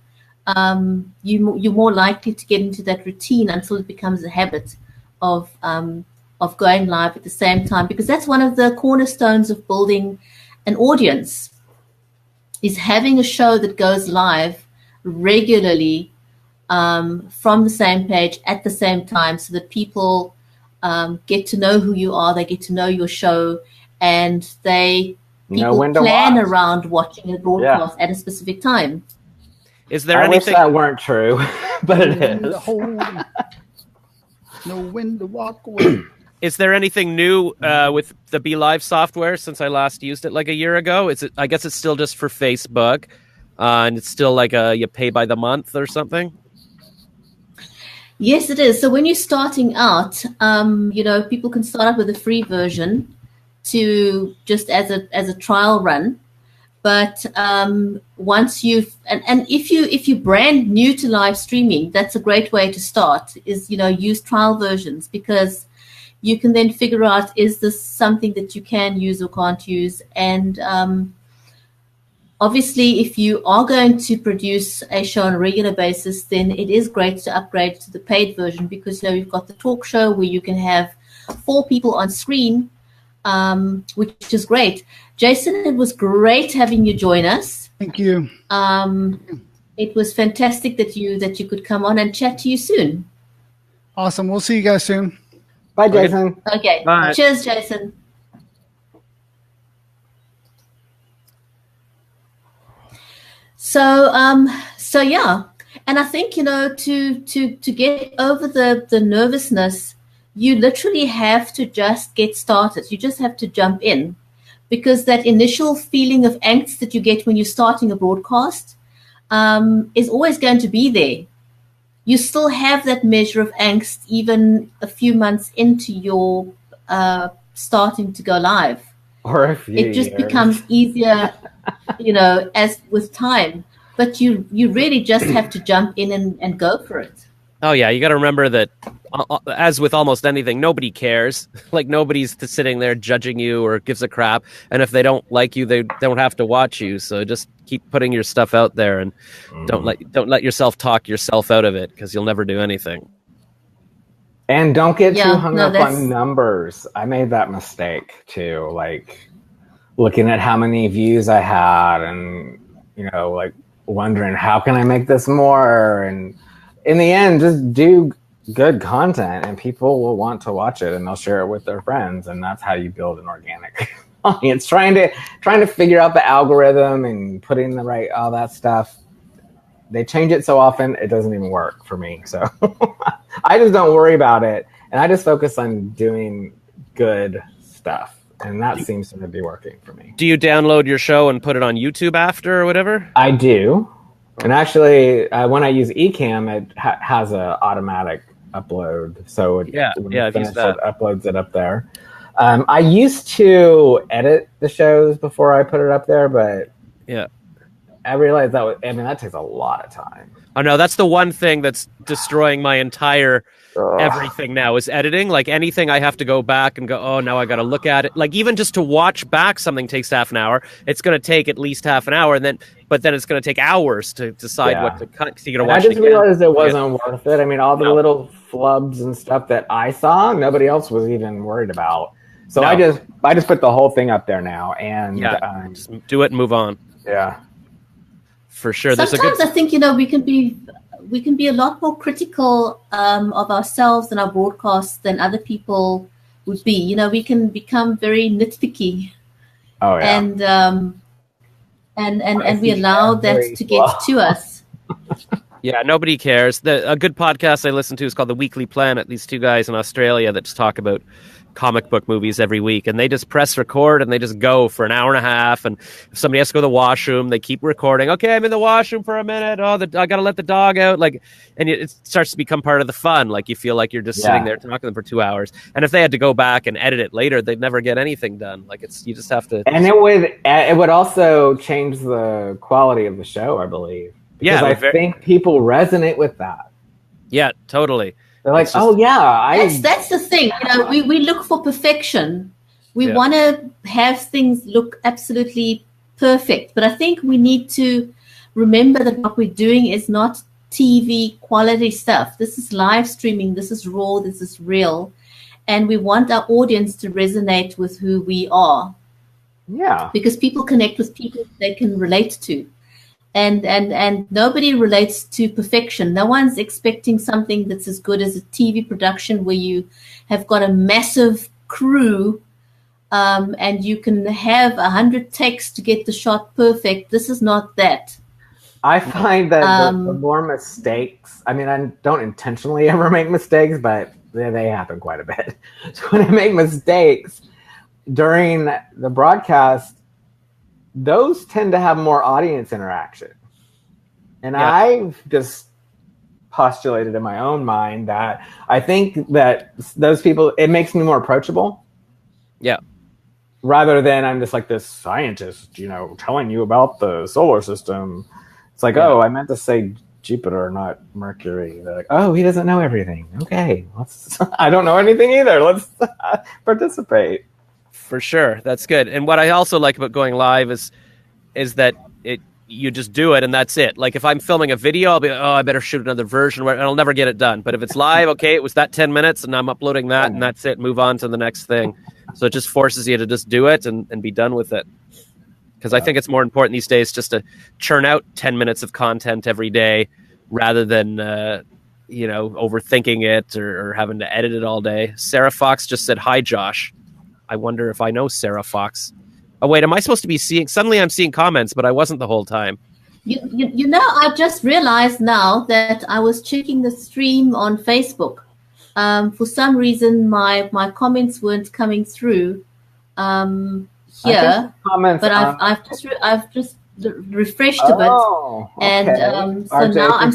you're more likely to get into that routine until it becomes a habit of going live at the same time, because that's one of the cornerstones of building an audience, is having a show that goes live regularly from the same page at the same time, so that people get to know who you are, they get to know your show, and people plan around watching a broadcast at a specific time. Is there I wish anything that weren't true, but it is. Know when to walk away. Is there anything new with the Be Live software since I last used it like a year ago? I guess it's still just for Facebook, and it's still like you pay by the month or something? Yes, it is. So when you're starting out, you know, people can start out with a free version to just as a trial run. But once you've and if you're brand new to live streaming, that's a great way to start. Is, you know, use trial versions, because you can then figure out, is this something that you can use or can't use? And obviously, if you are going to produce a show on a regular basis, then it is great to upgrade to the paid version, because, you know, you've got the talk show where you can have 4 people on screen, which is great. Jason, it was great having you join us. Thank you. It was fantastic that you could come on, and chat to you soon. Awesome. We'll see you guys soon. Bye, Jason. Okay. Bye. Cheers, Jason. So yeah, and I think, you know, to get over the nervousness, you literally have to just get started. You just have to jump in, because that initial feeling of angst that you get when you're starting a broadcast is always going to be there. You still have that measure of angst even a few months into your starting to go live. Or a few It just years. becomes easier, you know, as with time. But you really just have to jump in and go for it. Oh, yeah. You got to remember that, as with almost anything, nobody cares. Like, nobody's sitting there judging you or gives a crap. And if they don't like you, they don't have to watch you. So just keep putting your stuff out there, and don't let yourself talk yourself out of it, because you'll never do anything. And don't get too hung up on numbers. I made that mistake too. Like, looking at how many views I had, and, you know, like, wondering, how can I make this more? And in the end, just do good content, and people will want to watch it, and they'll share it with their friends, and that's how you build an organic audience. Trying to figure out the algorithm and putting the right, all that stuff. They change it so often, it doesn't even work for me. So I just don't worry about it, and I just focus on doing good stuff, and that seems to be working for me. Do you download your show and put it on YouTube after or whatever? I do. And actually, when I use Ecamm, it has an automatic upload. So when it's finished, it uploads it up there. I used to edit the shows before I put it up there, but I realized that takes a lot of time. Oh, no, that's the one thing that's destroying my entire everything now, is editing. Like, anything I have to go back and go, oh, now I got to look at it. Like, even just to watch back something takes half an hour. It's going to take at least half an hour, but then it's going to take hours to decide what to cut. So you got to watch I just realized it wasn't worth it. I mean, all the little flubs and stuff that I saw, nobody else was even worried about. So I just put the whole thing up there now, and just do it and move on. Yeah, for sure. Sometimes I think, you know, we can be a lot more critical of ourselves and our broadcasts than other people would be. You know, we can become very nitpicky. Oh yeah. And we allow that to get to us. Yeah, nobody cares. A good podcast I listen to is called The Weekly Planet. These two guys in Australia that just talk about comic book movies every week, and they just press record and they just go for an hour and a half. And if somebody has to go to the washroom, they keep recording. Okay, I'm in the washroom for a minute. Oh, I got to let the dog out. Like, and it starts to become part of the fun. Like, you feel like you're just sitting there talking to them for 2 hours. And if they had to go back and edit it later, they'd never get anything done. Like, you just have to. And it would also change the quality of the show, I believe. Because I think people resonate with that. Yeah, totally. They're like, that's the thing. We look for perfection. We want to have things look absolutely perfect. But I think we need to remember that what we're doing is not TV quality stuff. This is live streaming. This is raw. This is real. And we want our audience to resonate with who we are. Yeah. Because people connect with people they can relate to. And nobody relates to perfection. No one's expecting something that's as good as a TV production where you have got a massive crew and you can have 100 takes to get the shot perfect. This is not that. I find that the more mistakes, I mean, I don't intentionally ever make mistakes, but they happen quite a bit. So when I make mistakes during the broadcast, those tend to have more audience interaction. And I've just postulated in my own mind that I think that those people, it makes me more approachable. Yeah. Rather than I'm just like this scientist, telling you about the solar system. It's like, oh, I meant to say Jupiter, not Mercury. They're like, oh, he doesn't know everything. Okay, I don't know anything either. Let's participate. For sure. That's good. And what I also like about going live is that you just do it and that's it. Like if I'm filming a video, I'll be like, I better shoot another version and I'll never get it done. But if it's live, okay, it was that 10 minutes and I'm uploading that and that's it. Move on to the next thing. So it just forces you to just do it and be done with it. Because I think it's more important these days just to churn out 10 minutes of content every day rather than, overthinking it or having to edit it all day. Sarah Fox just said, hi, Josh. I wonder if I know Sarah Fox. Oh, wait, am I supposed to be seeing? Suddenly I'm seeing comments, but I wasn't the whole time. I just realized now that I was checking the stream on Facebook. For some reason, my comments weren't coming through here. But I've just refreshed a bit. Okay. And so now I'm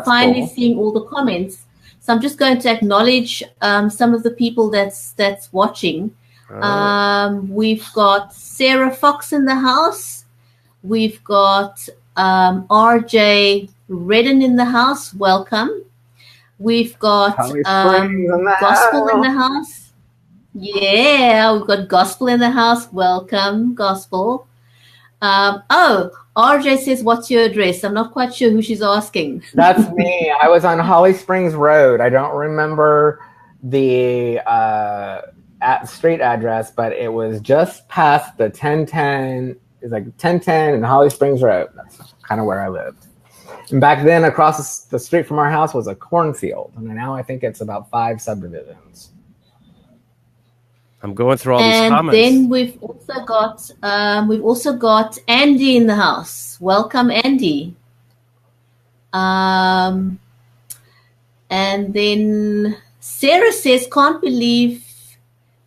finally seeing all the comments. So I'm just going to acknowledge some of the people that's watching. We've got Sarah Fox in the house. We've got RJ Redden in the house. Welcome. We've got Gospel in the house. Yeah, we've got Gospel in the house. Welcome, Gospel. RJ says, what's your address? I'm not quite sure who she's asking. That's me. I was on Holly Springs Road. I don't remember the street address, but it was just past the 1010. It's like 1010 and Holly Springs Road. That's kind of where I lived. And back then, across the street from our house was a cornfield, and now I think it's about 5 subdivisions. I'm going through all these comments. And then we've also got Andy in the house. Welcome, Andy. And then Sarah says, can't believe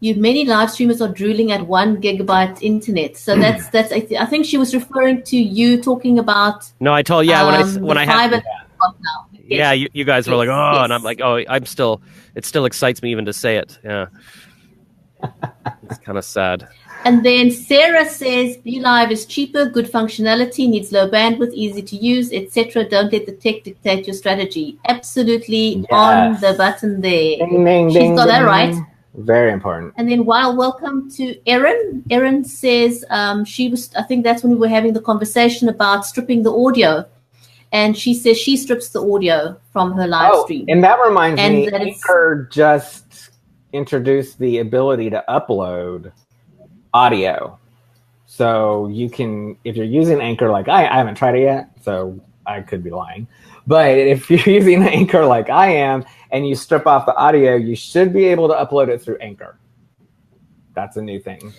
many live streamers are drooling at 1 gigabyte internet. So that's I think she was referring to you talking about. No, I told when I had now. Yeah, you guys were like, and I'm like, it still excites me even to say it. Yeah. It's kind of sad. And then Sarah says, BeLive is cheaper, good functionality, needs low bandwidth, easy to use, etc. Don't let the tech dictate your strategy. Absolutely on the button there. Ding, ding, She's got that right. Very important. And then welcome to Erin. Erin says I think that's when we were having the conversation about stripping the audio. And she says she strips the audio from her live stream. And that reminds me, Anchor just introduced the ability to upload audio. So you can, if you're using Anchor, like I haven't tried it yet, so I could be lying. But if you're using Anchor like I am, and you strip off the audio, you should be able to upload it through Anchor. That's a new thing.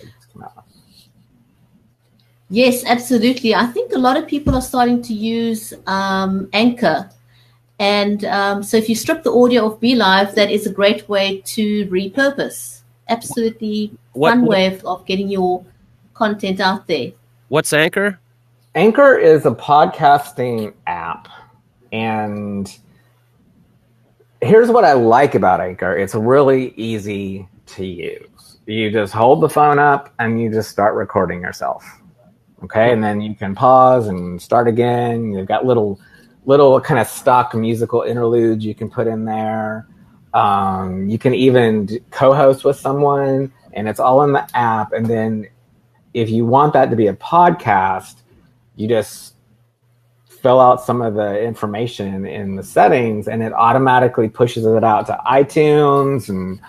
Yes, absolutely. I think a lot of people are starting to use Anchor. And so if you strip the audio of BeLive, that is a great way to repurpose. Absolutely fun way of getting your content out there. What's Anchor? Anchor is a podcasting app. And here's what I like about Anchor. It's really easy to use. You just hold the phone up and you just start recording yourself. Okay, and then you can pause and start again. You've got little kind of stock musical interludes you can put in there. You can even co-host with someone, and it's all in the app. And then if you want that to be a podcast, you just fill out some of the information in the settings, and it automatically pushes it out to iTunes. And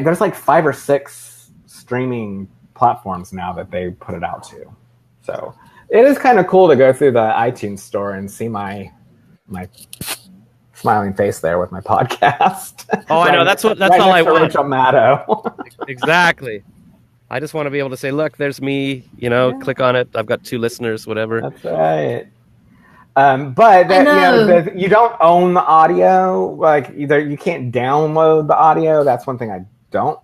there's like 5 or 6 streaming platforms now that they put it out to. So it is kind of cool to go through the iTunes store and see my smiling face there with my podcast. Oh, I know. That's all I want. Rachel Maddow. Exactly. I just want to be able to say, look, there's me, click on it. I've got 2 listeners, whatever. That's right. But you don't own the audio. Like, either you can't download the audio. That's one thing I don't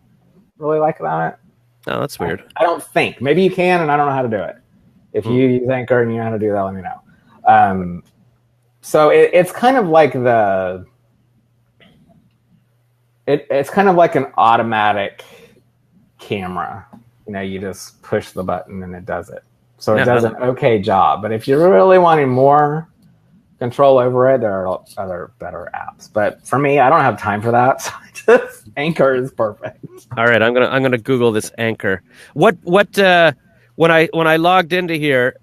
really like about it. Oh, that's weird. I don't think. Maybe you can, and I don't know how to do it. If you use Anchor and you know how to do that, let me know. So it's kind of like it's kind of like an automatic camera. You just push the button and it does it. So it does an okay job. But if you're really wanting more control over it, there are other better apps. But for me, I don't have time for that. So Anchor is perfect. All right, I'm gonna Google this Anchor. When I logged into here,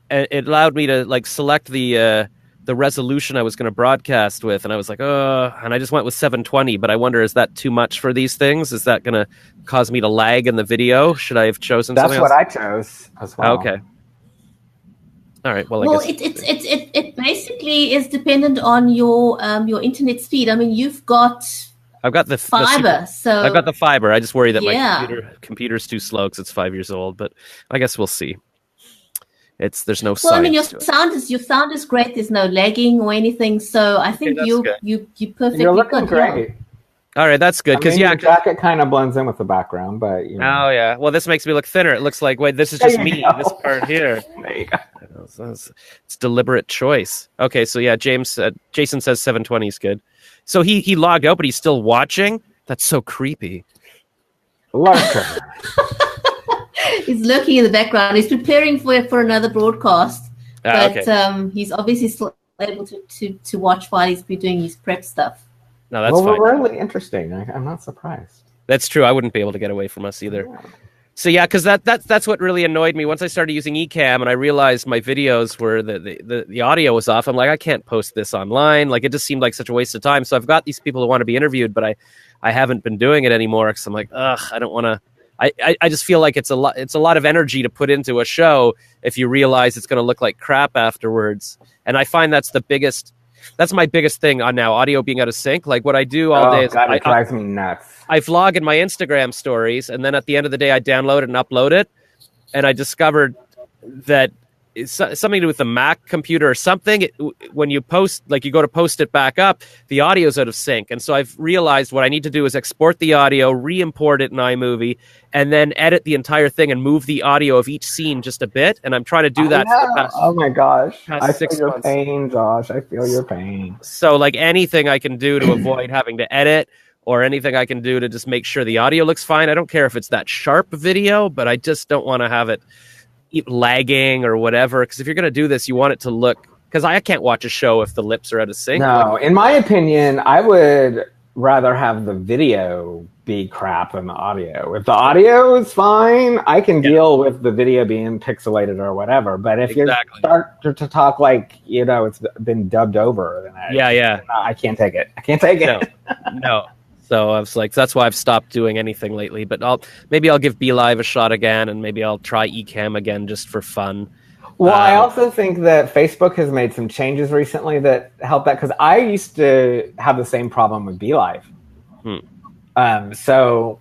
it allowed me to select the resolution I was going to broadcast with, and I was like, and I just went with 720. But I wonder, is that too much for these things? Is that going to cause me to lag in the video? Should I have chosen something else? That's what I chose as well. Okay. All right. Well, I guess it basically is dependent on your internet speed. I mean, I've got the fiber, so I've got the fiber. I just worry that my computer's too slow because it's 5 years old. But I guess we'll see. There's no. Well, I mean, your sound is great. There's no lagging or anything. So I think you perfectly. You're looking great. All right, that's good because your jacket kind of blends in with the background, but Oh yeah, well this makes me look thinner. It looks like this is just me. This part here. There you go. It's deliberate choice. Okay, so yeah, Jason says 720 is good. So he logged out, but he's still watching. That's so creepy. Lurker. He's lurking in the background. He's preparing for another broadcast, but okay. He's obviously still able to watch while he's been doing his prep stuff. No, that's fine. Really interesting. I'm not surprised. That's true. I wouldn't be able to get away from us either. Yeah. So yeah, because that's what really annoyed me. Once I started using Ecamm and I realized my videos were the audio was off, I'm like, I can't post this online. Like, it just seemed like such a waste of time. So I've got these people who want to be interviewed, but I haven't been doing it anymore because I'm like, I don't want to. I just feel like it's a lot of energy to put into a show if you realize it's going to look like crap afterwards. And I find that's my biggest thing on now, audio being out of sync. Like, what I do all day is it drives me nuts. I vlog in my Instagram stories, and then at the end of the day, I download it and upload it. And I discovered that it's something to do with the Mac computer or something. When you post, you go to post it back up, the audio's out of sync. And so I've realized what I need to do is export the audio, re-import it in iMovie, and then edit the entire thing and move the audio of each scene just a bit. And I'm trying to do that for the past, oh my gosh. I feel 6 your months. Pain, Josh. I feel your pain. So anything I can do to avoid having to edit, or anything I can do to just make sure the audio looks fine. I don't care if it's that sharp video, but I just don't want to have it lagging or whatever, because if you're going to do this, you want it to look, because I can't watch a show if the lips are out of sync. No, in my opinion, I would rather have the video be crap than the audio. If the audio is fine, I can deal with the video being pixelated or whatever. But if you start to talk it's been dubbed over, then I can't take it. I can't take it. No. So I was like, that's why I've stopped doing anything lately. But maybe I'll give BeLive a shot again, and maybe I'll try Ecamm again just for fun. Well, I also think that Facebook has made some changes recently that help that, because I used to have the same problem with BeLive. So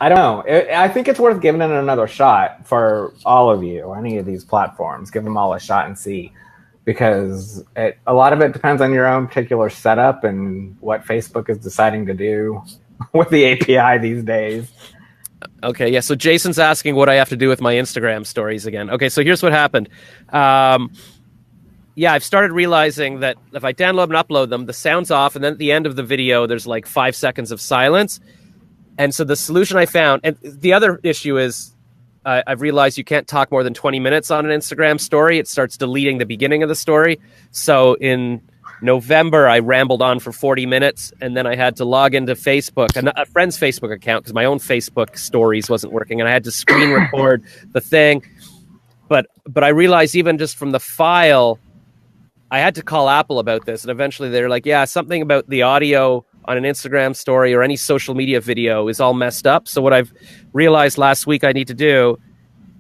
I don't know. I think it's worth giving it another shot for all of you, any of these platforms. Give them all a shot and see. because a lot of it depends on your own particular setup and what Facebook is deciding to do with the API these days. Okay, yeah. So Jason's asking what I have to do with my Instagram stories again. Okay, so here's what happened. Yeah, I've started realizing that if I download and upload them, the sound's off, and then at the end of the video, there's like 5 seconds of silence. And so the solution I found, and the other issue is I've realized you can't talk more than 20 minutes on an Instagram story. It starts deleting the beginning of the story. So in November, I rambled on for 40 minutes, and then I had to log into Facebook, a friend's Facebook account, because my own Facebook stories wasn't working, and I had to screen record the thing. But I realized even just from the file, I had to call Apple about this, and eventually they're like, yeah, something about the audio on an Instagram story or any social media video is all messed up. So what I've realized last week I need to do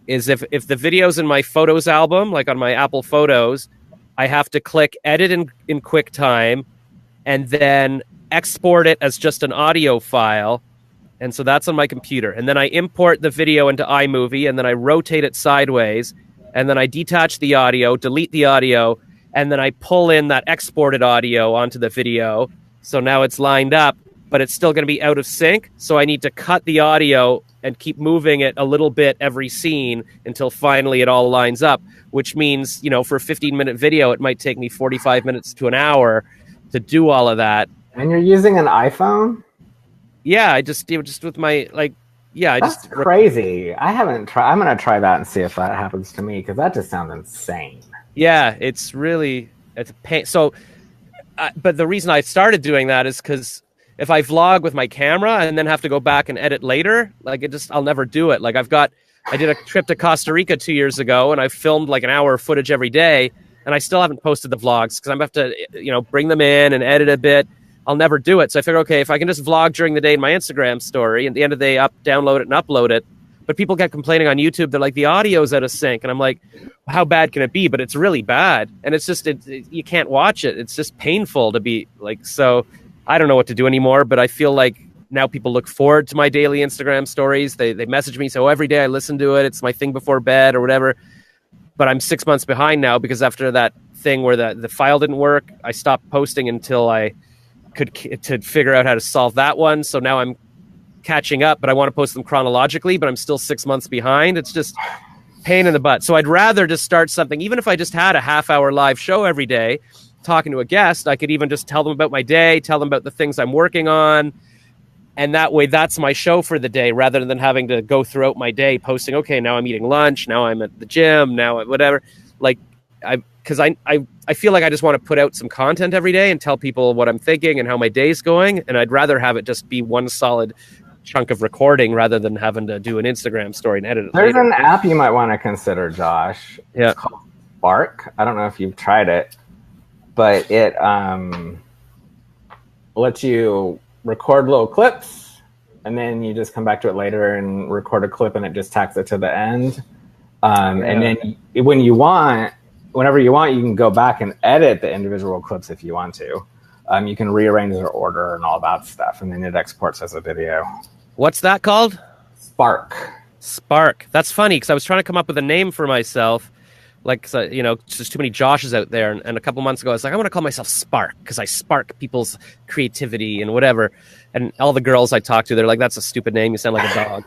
is if the video's in my photos album, like on my Apple Photos, I have to click edit in QuickTime and then export it as just an audio file. And so that's on my computer. And then I import the video into iMovie, and then I rotate it sideways, and then I detach the audio, delete the audio, and then I pull in that exported audio onto the video. So now it's lined up, but it's still going to be out of sync. So I need to cut the audio and keep moving it a little bit every scene until finally it all lines up, which means, for a 15-minute video, it might take me 45 minutes to an hour to do all of that. And you're using an iPhone? Yeah, I just with my, That's crazy. I haven't tried. I'm going to try that and see if that happens to me, because that just sounds insane. Yeah, it's a pain. So, but the reason I started doing that is because if I vlog with my camera and then have to go back and edit later, I'll never do it. Like I did a trip to Costa Rica 2 years ago, and I filmed like an hour of footage every day, and I still haven't posted the vlogs because I'm going to have to, bring them in and edit a bit. I'll never do it. So I figure, okay, if I can just vlog during the day in my Instagram story, and at the end of the day, download it and upload it. But people get complaining on YouTube. They're like, the audio's out of sync. And I'm like, how bad can it be? But it's really bad. And it's just, you can't watch it. It's just painful to be like, so I don't know what to do anymore. But I feel like now people look forward to my daily Instagram stories. They message me, so every day I listen to it. It's my thing before bed or whatever. But I'm 6 months behind now because after that thing where the file didn't work, I stopped posting until I could figure out how to solve that one. So now I'm catching up, but I want to post them chronologically, but I'm still 6 months behind. It's just pain in the butt. So I'd rather just start something, even if I just had a half-hour live show every day talking to a guest. I could even just tell them about my day, tell them about the things I'm working on, and that way that's my show for the day, rather than having to go throughout my day posting, okay, now I'm eating lunch, now I'm at the gym, now whatever. Like, because I feel like I just want to put out some content every day and tell people what I'm thinking and how my day's going, and I'd rather have it just be one solid chunk of recording rather than having to do an Instagram story and edit it There's later. an app you might want to consider, Josh. Yeah. It's called Spark. I don't know if you've tried it, but it lets you record little clips, and then you just come back to it later and record a clip, and it just tacks it to the end. And then whenever you want, you can go back and edit the individual clips if you want to. You can rearrange their order and all that stuff, and then it exports as a video. What's that called? Spark. That's funny because I was trying to come up with a name for myself. Like, there's too many Joshes out there. And a couple months ago, I was like, I want to call myself Spark because I spark people's creativity and whatever. And all the girls I talk to, they're like, that's a stupid name. You sound like a dog.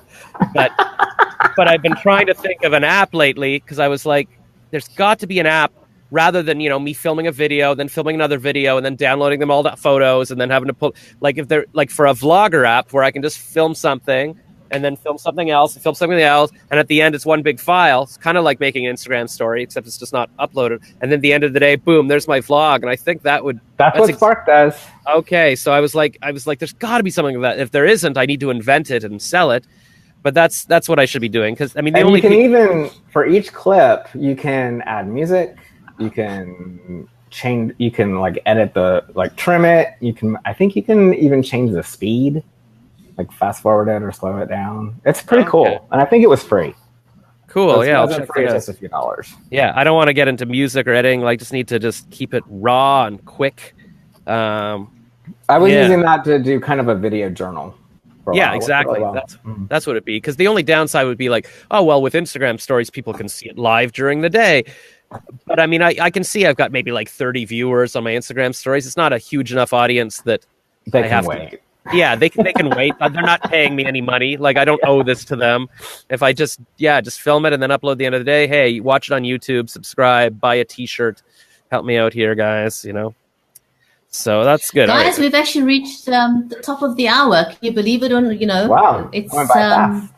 But I've been trying to think of an app lately because I was like, there's got to be an app rather than, me filming a video, then filming another video, and then downloading them all the photos, and then having to pull, like, if they're like for a vlogger app where I can just film something and then film something else, and at the end it's one big file. It's kind of like making an Instagram story, except it's just not uploaded. And then at the end of the day, boom, there's my vlog. And I think that's what Spark does. Okay, so I was like, there's got to be something like that. If there isn't, I need to invent it and sell it. But that's what I should be doing because even for each clip you can add music. You can change. You can edit trim it. I think you can even change the speed, like fast forward it or slow it down. It's pretty cool, and I think it was free. Cool, so yeah. I'll check it out. Just a few dollars. Yeah, I don't want to get into music or editing. Just need to just keep it raw and quick. I was using that to do kind of a video journal. Yeah, exactly. That's what it'd be. Because the only downside would be with Instagram stories, people can see it live during the day. But I mean, I can see I've got maybe like 30 viewers on my Instagram stories. It's not a huge enough audience that They I can have wait. to. Yeah, they can wait. They're not paying me any money. Like, I don't owe this to them. If I just film it and then upload at the end of the day, hey, watch it on YouTube, subscribe, buy a T-shirt, help me out here, guys. You know. So that's good. Guys, right. we've actually reached the top of the hour. Can you believe it? Wow, It's going by fast.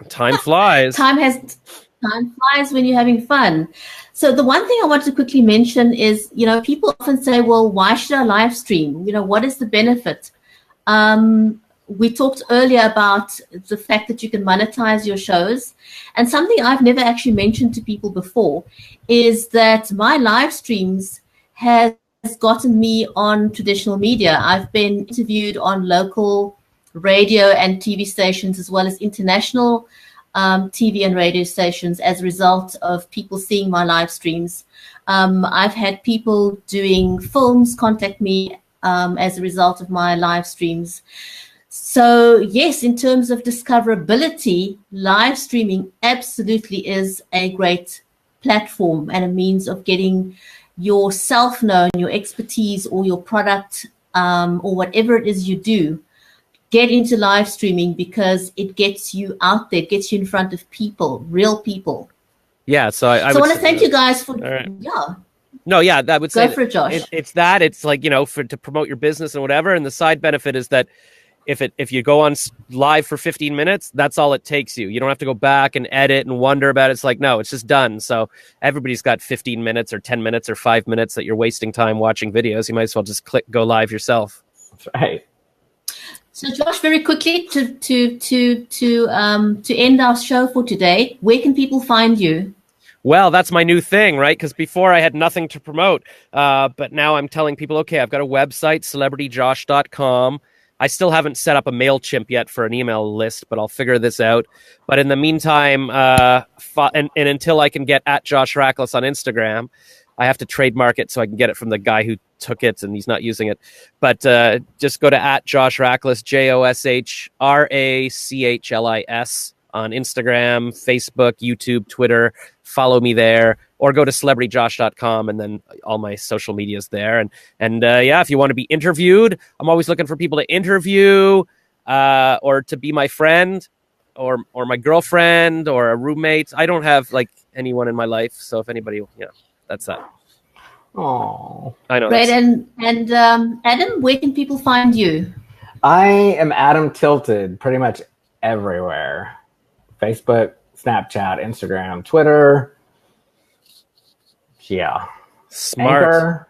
Time flies. Time flies when you're having fun. So the one thing I want to quickly mention is, people often say, well, why should I live stream? What is the benefit? We talked earlier about the fact that you can monetize your shows. And something I've never actually mentioned to people before is that my live streams has gotten me on traditional media. I've been interviewed on local radio and TV stations, as well as international TV and radio stations, as a result of people seeing my live streams. I've had people doing films contact me as a result of my live streams. So yes, in terms of discoverability, live streaming absolutely is a great platform and a means of getting yourself known, your expertise or your product or whatever it is you do. Get into live streaming because it gets you out there, gets you in front of people, real people. Yeah, so I want to thank you guys for right. Yeah. No, yeah, that would say go for it, Josh. It's like, to promote your business and whatever. And the side benefit is that if you go on live for 15 minutes, that's all it takes you. You don't have to go back and edit and wonder about it. It's like, no, it's just done. So everybody's got 15 minutes or 10 minutes or 5 minutes that you're wasting time watching videos. You might as well just click go live yourself. That's right. So Josh, very quickly to end our show for today, where can people find you? Well, that's my new thing, right? Because before I had nothing to promote. But now I'm telling people, okay, I've got a website, celebrityjosh.com. I still haven't set up a MailChimp yet for an email list, but I'll figure this out. But in the meantime, and until I can get at Josh Rackless on Instagram, I have to trademark it so I can get it from the guy who took it and he's not using it. But just go to at Josh Rackless, JoshRachlis on Instagram, Facebook, YouTube, Twitter. Follow me there, or go to celebrityjosh.com, and then all my social media is there. And if you want to be interviewed, I'm always looking for people to interview or to be my friend or my girlfriend or a roommate. I don't have like anyone in my life, so if anybody, that's that. Oh, I know. Great. And Adam, where can people find you? I am Adam Tilted pretty much everywhere. Facebook, Snapchat, Instagram, Twitter. Yeah. Smart.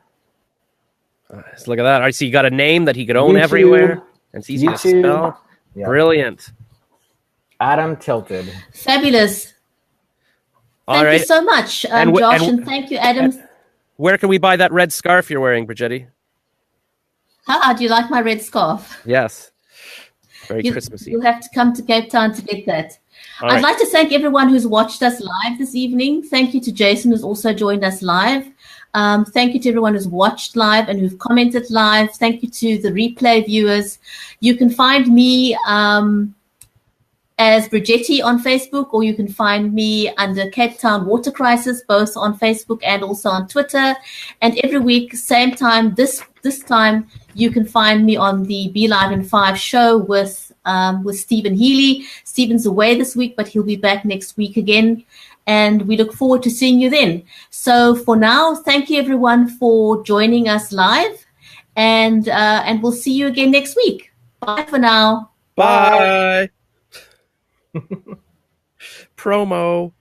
Look at that. I see you got a name that he could own YouTube, everywhere. It's easy to spell. Yep. Brilliant. Adam Tilted. Fabulous. Thank you so much, Josh, and thank you, Adam. Where can we buy that red scarf you're wearing, Bridgetti? Do you like my red scarf? Yes. Very Christmassy. You'll have to come to Cape Town to get that. I'd like to thank everyone who's watched us live this evening. Thank you to Jason, who's also joined us live. Thank you to everyone who's watched live and who've commented live. Thank you to the replay viewers. You can find me as Bridgetti on Facebook, or you can find me under Cape Town Water Crisis, both on Facebook and also on Twitter. And every week, same time, this time, you can find me on the Be Live in 5 show with Stephen Healy. Stephen's away this week, but he'll be back next week again. And we look forward to seeing you then. So for now, thank you everyone for joining us live. And we'll see you again next week. Bye for now. Bye. Promo.